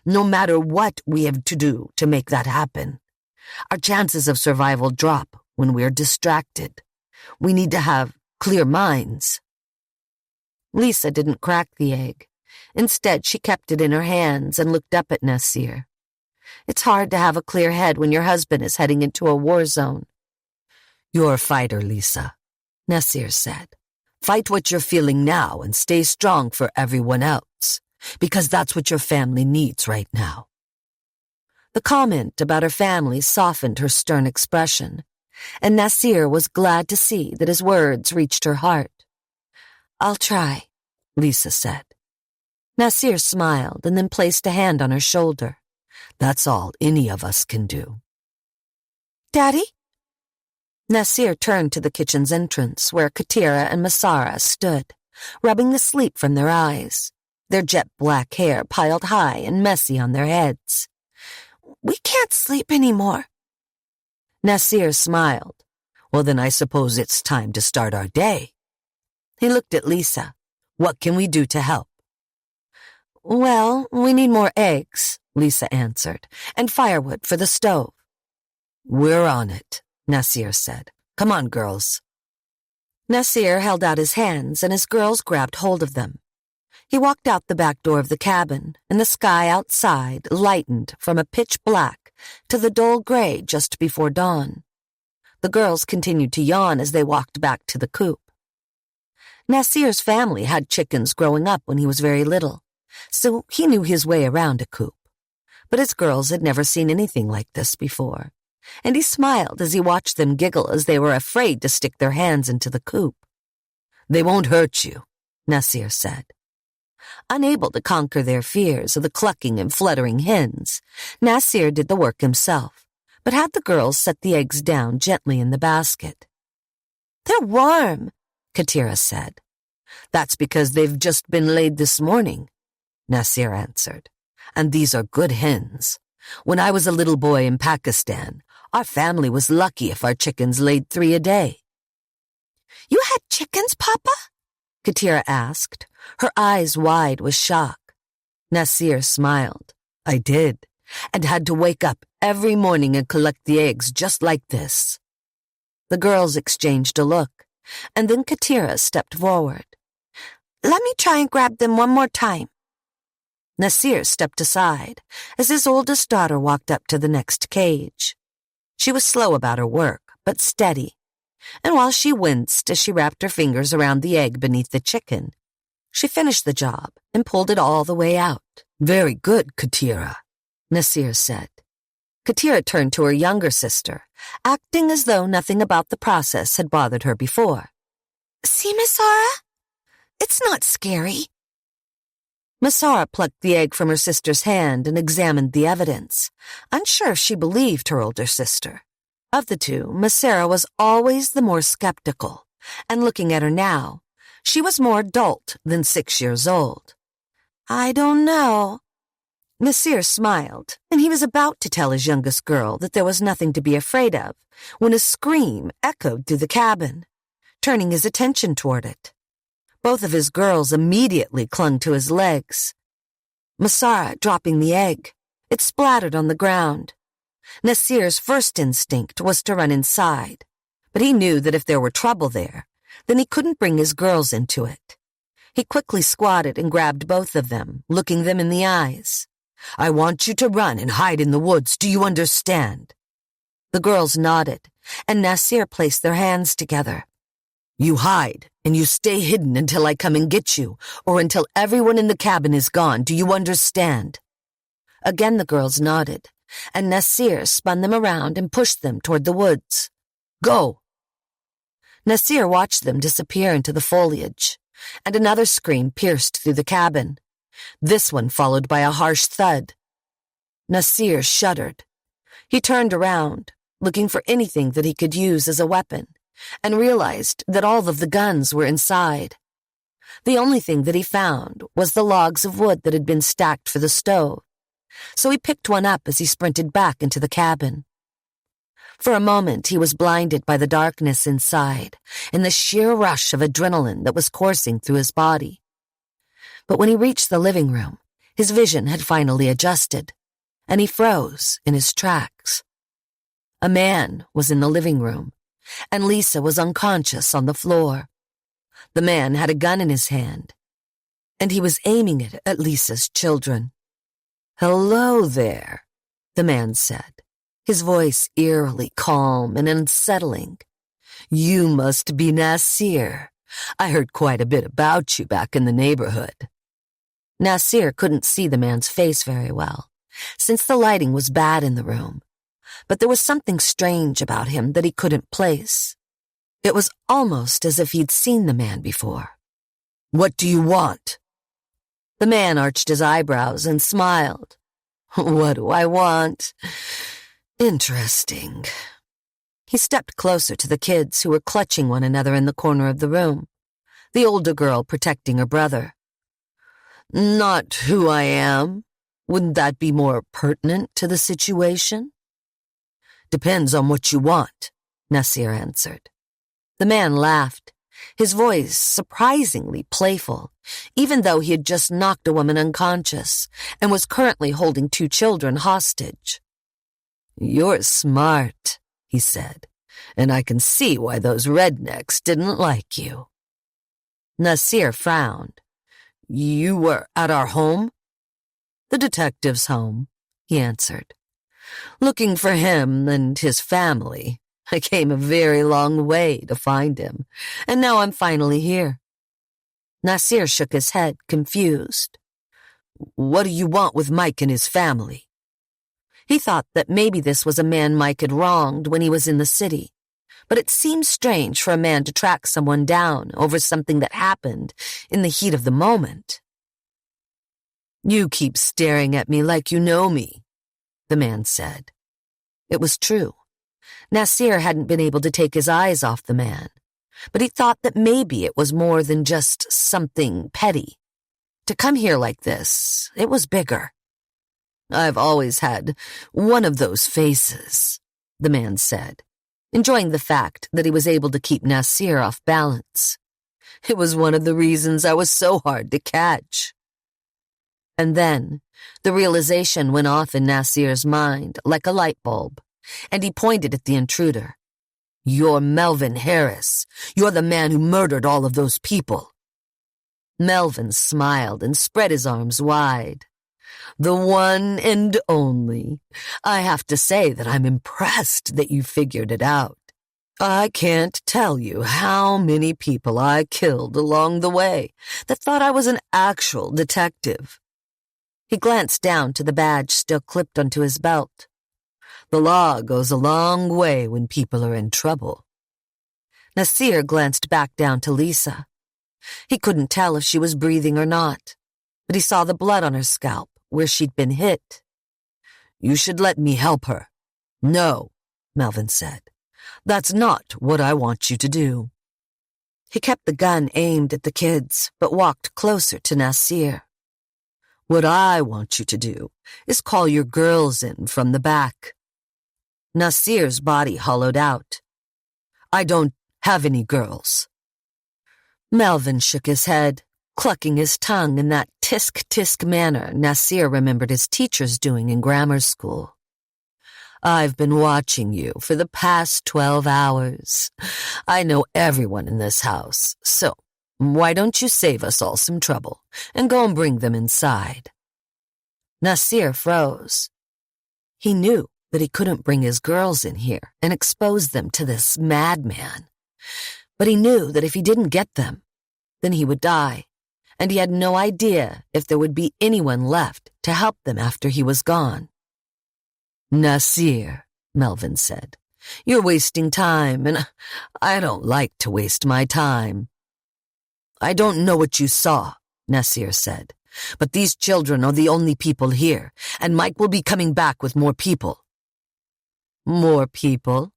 no matter what we have to do to make that happen. Our chances of survival drop when we are distracted. We need to have clear minds." Lisa didn't crack the egg. Instead, she kept it in her hands and looked up at Nasir. It's hard to have a clear head when your husband is heading into a war zone. "You're a fighter, Lisa," Nasir said. "Fight what you're feeling now and stay strong for everyone else, because that's what your family needs right now." The comment about her family softened her stern expression, and Nasir was glad to see that his words reached her heart. "I'll try," Lisa said. Nasir smiled and then placed a hand on her shoulder. "That's all any of us can do." "Daddy?" Nasir turned to the kitchen's entrance where Katira and Masara stood, rubbing the sleep from their eyes, their jet black hair piled high and messy on their heads. "We can't sleep anymore." Nasir smiled. "Well, then I suppose it's time to start our day." He looked at Lisa. "What can we do to help?" "Well, we need more eggs," Lisa answered, "and firewood for the stove." "We're on it," Nasir said. "Come on, girls." Nasir held out his hands, and his girls grabbed hold of them. He walked out the back door of the cabin, and the sky outside lightened from a pitch black to the dull gray just before dawn. The girls continued to yawn as they walked back to the coop. Nasir's family had chickens growing up when he was very little, so he knew his way around a coop. But his girls had never seen anything like this before, and he smiled as he watched them giggle as they were afraid to stick their hands into the coop. "They won't hurt you," Nasir said. Unable to conquer their fears of the clucking and fluttering hens, Nasir did the work himself, but had the girls set the eggs down gently in the basket. "They're warm," Katira said. "That's because they've just been laid this morning," Nasir answered. "And these are good hens. When I was a little boy in Pakistan, our family was lucky if our chickens laid 3 a day." "You had chickens, Papa?" Katira asked, her eyes wide with shock. Nasir smiled. "I did, and had to wake up every morning and collect the eggs just like this." The girls exchanged a look, and then Katira stepped forward. "Let me try and grab them one more time." Nasir stepped aside as his oldest daughter walked up to the next cage. She was slow about her work, but steady. and while she winced as she wrapped her fingers around the egg beneath the chicken, she finished the job and pulled it all the way out. "Very good, Katira," Nasir said. Katira turned to her younger sister, acting as though nothing about the process had bothered her before. "See, Masara? It's not scary." Masara plucked the egg from her sister's hand and examined the evidence, unsure if she believed her older sister. Of the two, Masara was always the more skeptical, and looking at her now, she was more adult than 6 years old. "I don't know." Nasir smiled, and he was about to tell his youngest girl that there was nothing to be afraid of when a scream echoed through the cabin, turning his attention toward it. Both of his girls immediately clung to his legs. Masara dropping the egg, it splattered on the ground. Nasir's first instinct was to run inside, but he knew that if there were trouble there, then he couldn't bring his girls into it. He quickly squatted and grabbed both of them, looking them in the eyes. "I want you to run and hide in the woods, do you understand?" The girls nodded, and Nasir placed their hands together. "You hide, and you stay hidden until I come and get you, or until everyone in the cabin is gone, do you understand?" Again the girls nodded, and Nasir spun them around and pushed them toward the woods. "Go!" Nasir watched them disappear into the foliage, and another scream pierced through the cabin, this one followed by a harsh thud. Nasir shuddered. He turned around, looking for anything that he could use as a weapon, and realized that all of the guns were inside. The only thing that he found was the logs of wood that had been stacked for the stove, so he picked one up as he sprinted back into the cabin. For a moment he was blinded by the darkness inside and the sheer rush of adrenaline that was coursing through his body. But when he reached the living room, his vision had finally adjusted, and he froze in his tracks. A man was in the living room, and Lisa was unconscious on the floor. The man had a gun in his hand, and he was aiming it at Lisa's children. "Hello there," the man said, his voice eerily calm and unsettling. "You must be Nasir. I heard quite a bit about you back in the neighborhood." Nasir couldn't see the man's face very well, since the lighting was bad in the room, but there was something strange about him that he couldn't place. It was almost as if he'd seen the man before. "What do you want?" The man arched his eyebrows and smiled. "What do I want? Interesting." He stepped closer to the kids who were clutching one another in the corner of the room, the older girl protecting her brother. "Not who I am. Wouldn't that be more pertinent to the situation?" "Depends on what you want," Nasir answered. The man laughed, his voice surprisingly playful, even though he had just knocked a woman unconscious and was currently holding 2 children hostage. "You're smart," he said, "and I can see why those rednecks didn't like you." Nasir frowned. "You were at our home?" "The detective's home," he answered. "Looking for him and his family. I came a very long way to find him, and now I'm finally here." Nasir shook his head, confused. "What do you want with Mike and his family?" He thought that maybe this was a man Mike had wronged when he was in the city, but it seemed strange for a man to track someone down over something that happened in the heat of the moment. "You keep staring at me like you know me," the man said. It was true. Nasir hadn't been able to take his eyes off the man, but he thought that maybe it was more than just something petty. To come here like this, it was bigger. "I've always had one of those faces," the man said, enjoying the fact that he was able to keep Nasir off balance. "It was one of the reasons I was so hard to catch." And then the realization went off in Nasir's mind like a light bulb, and he pointed at the intruder. "You're Melvin Harris. You're the man who murdered all of those people." Melvin smiled and spread his arms wide. "The one and only. I have to say that I'm impressed that you figured it out. I can't tell you how many people I killed along the way that thought I was an actual detective." He glanced down to the badge still clipped onto his belt. "The law goes a long way when people are in trouble." Nasir glanced back down to Lisa. He couldn't tell if she was breathing or not, but he saw the blood on her scalp where she'd been hit. "You should let me help her." "No," Melvin said. "That's not what I want you to do." He kept the gun aimed at the kids, but walked closer to Nasir. "What I want you to do is call your girls in from the back." Nasir's body hollowed out. "I don't have any girls." Melvin shook his head, clucking his tongue in that tisk-tisk manner Nasir remembered his teachers doing in grammar school. "I've been watching you for the past 12 hours. I know everyone in this house, so why don't you save us all some trouble and go and bring them inside?" Nasir froze. He knew that he couldn't bring his girls in here and expose them to this madman. But he knew that if he didn't get them, then he would die, and he had no idea if there would be anyone left to help them after he was gone. "Nasir," Melvin said, "you're wasting time, and I don't like to waste my time." "I don't know what you saw," Nasir said, "but these children are the only people here, and Mike will be coming back with more people." "More people?"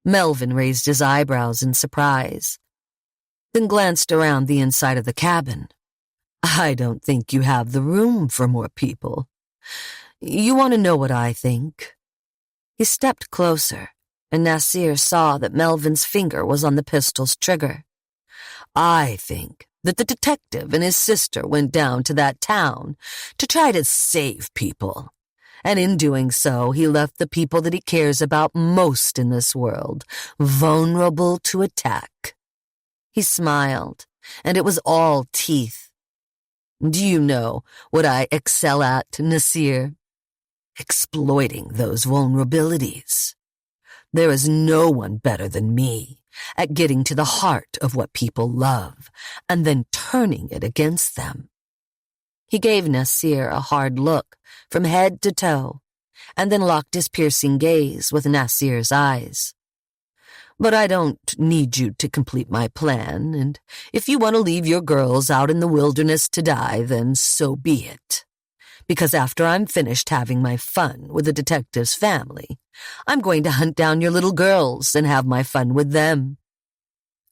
Melvin raised his eyebrows in surprise, then glanced around the inside of the cabin. "I don't think you have the room for more people. You want to know what I think?" He stepped closer, and Nasir saw that Melvin's finger was on the pistol's trigger. "I think that the detective and his sister went down to that town to try to save people. And in doing so, he left the people that he cares about most in this world vulnerable to attack." He smiled, and it was all teeth. "Do you know what I excel at, Nasir? Exploiting those vulnerabilities. There is no one better than me at getting to the heart of what people love and then turning it against them." He gave Nasir a hard look from head to toe, and then locked his piercing gaze with Nasir's eyes. "But I don't need you to complete my plan, and if you want to leave your girls out in the wilderness to die, then so be it. Because after I'm finished having my fun with the detective's family, I'm going to hunt down your little girls and have my fun with them."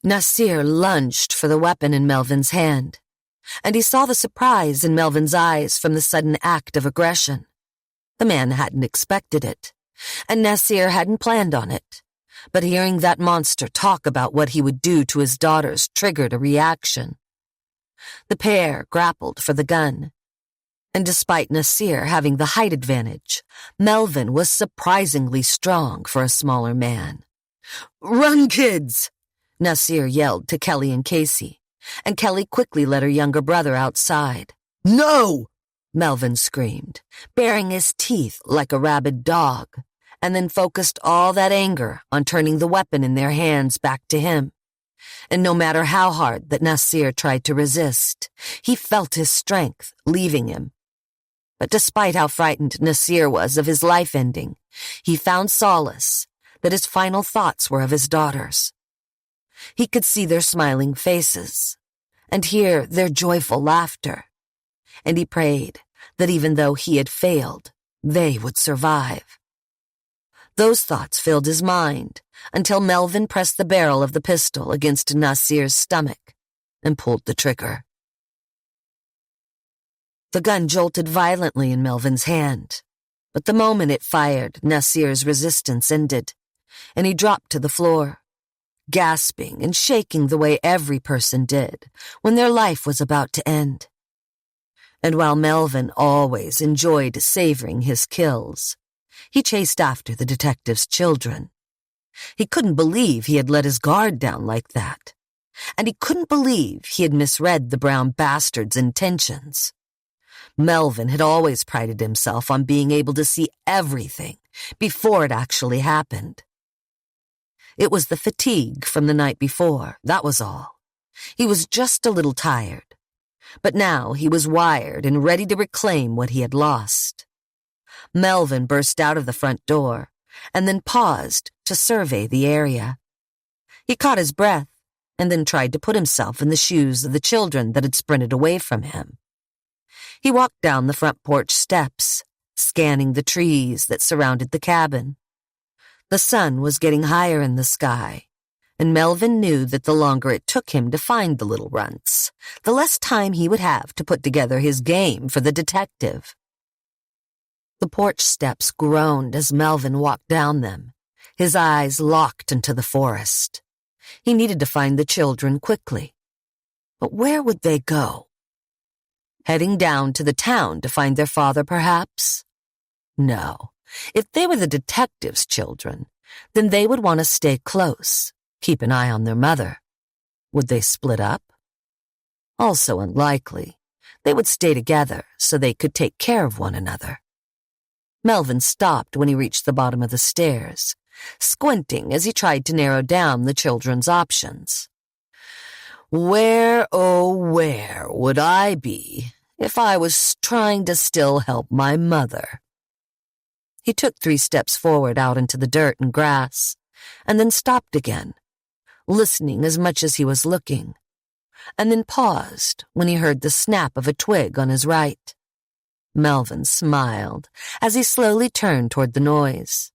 Nasir lunged for the weapon in Melvin's hand, and he saw the surprise in Melvin's eyes from the sudden act of aggression. The man hadn't expected it, and Nasir hadn't planned on it, but hearing that monster talk about what he would do to his daughters triggered a reaction. The pair grappled for the gun, and despite Nasir having the height advantage, Melvin was surprisingly strong for a smaller man. "Run, kids!" Nasir yelled to Kelly and Casey, and Kelly quickly led her younger brother outside. "No!" Melvin screamed, baring his teeth like a rabid dog, and then focused all that anger on turning the weapon in their hands back to him. And no matter how hard that Nasir tried to resist, he felt his strength leaving him. But despite how frightened Nasir was of his life ending, he found solace that his final thoughts were of his daughters. He could see their smiling faces and hear their joyful laughter, and he prayed that even though he had failed, they would survive. Those thoughts filled his mind until Melvin pressed the barrel of the pistol against Nasir's stomach and pulled the trigger. The gun jolted violently in Melvin's hand, but the moment it fired, Nasir's resistance ended, and he dropped to the floor, gasping and shaking the way every person did when their life was about to end. And while Melvin always enjoyed savoring his kills, he chased after the detective's children. He couldn't believe he had let his guard down like that, and he couldn't believe he had misread the brown bastard's intentions. Melvin had always prided himself on being able to see everything before it actually happened. It was the fatigue from the night before, that was all. He was just a little tired. But now he was wired and ready to reclaim what he had lost. Melvin burst out of the front door and then paused to survey the area. He caught his breath and then tried to put himself in the shoes of the children that had sprinted away from him. He walked down the front porch steps, scanning the trees that surrounded the cabin. The sun was getting higher in the sky, and Melvin knew that the longer it took him to find the little runts, the less time he would have to put together his game for the detective. The porch steps groaned as Melvin walked down them, his eyes locked into the forest. He needed to find the children quickly. But where would they go? Heading down to the town to find their father, perhaps? No. If they were the detective's children, then they would want to stay close, keep an eye on their mother. Would they split up? Also unlikely. They would stay together so they could take care of one another. Melvin stopped when he reached the bottom of the stairs, squinting as he tried to narrow down the children's options. Where, oh where would I be if I was trying to still help my mother? He took 3 steps forward out into the dirt and grass, and then stopped again, listening as much as he was looking, and then paused when he heard the snap of a twig on his right. Melvin smiled as he slowly turned toward the noise.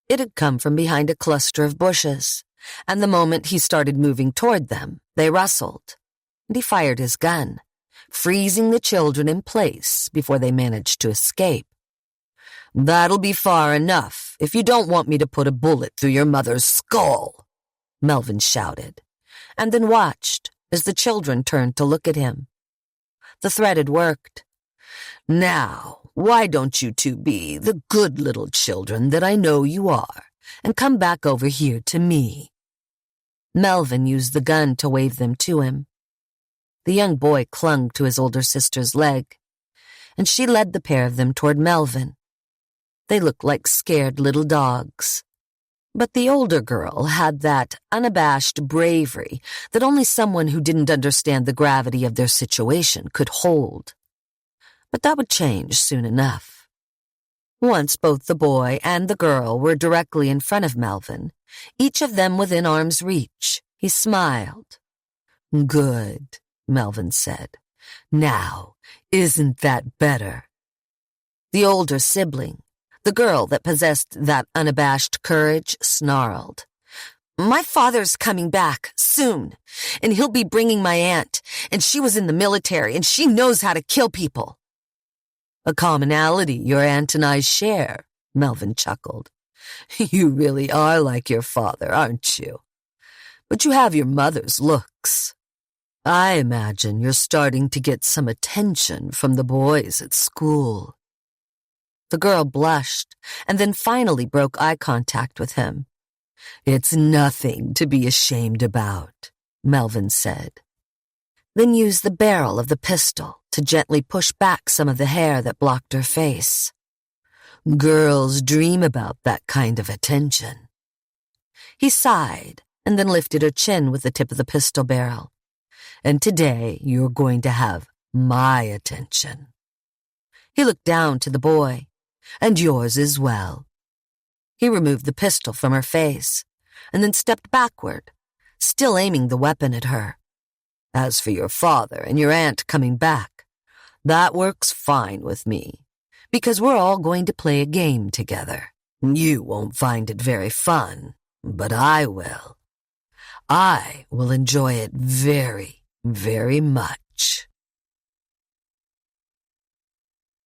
It had come from behind a cluster of bushes, and the moment he started moving toward them, they rustled, and he fired his gun, freezing the children in place before they managed to escape. That'll be far enough if you don't want me to put a bullet through your mother's skull, Melvin shouted, and then watched as the children turned to look at him. The threat had worked. Now, why don't you two be the good little children that I know you are and come back over here to me? Melvin used the gun to wave them to him. The young boy clung to his older sister's leg, and she led the pair of them toward Melvin. They looked like scared little dogs. But the older girl had that unabashed bravery that only someone who didn't understand the gravity of their situation could hold. But that would change soon enough. Once both the boy and the girl were directly in front of Melvin, each of them within arm's reach, he smiled. Good, Melvin said. Now, isn't that better? The older sibling, the girl that possessed that unabashed courage, snarled. My father's coming back, soon, and he'll be bringing my aunt, and she was in the military, and she knows how to kill people. A commonality your aunt and I share, Melvin chuckled. You really are like your father, aren't you? But you have your mother's looks. I imagine you're starting to get some attention from the boys at school. The girl blushed and then finally broke eye contact with him. It's nothing to be ashamed about, Melvin said. Then used the barrel of the pistol to gently push back some of the hair that blocked her face. Girls dream about that kind of attention. He sighed and then lifted her chin with the tip of the pistol barrel. And today you're going to have my attention. He looked down to the boy. And yours as well. He removed the pistol from her face and then stepped backward, still aiming the weapon at her. As for your father and your aunt coming back, that works fine with me, because we're all going to play a game together. You won't find it very fun, but I will. I will enjoy it very, very much.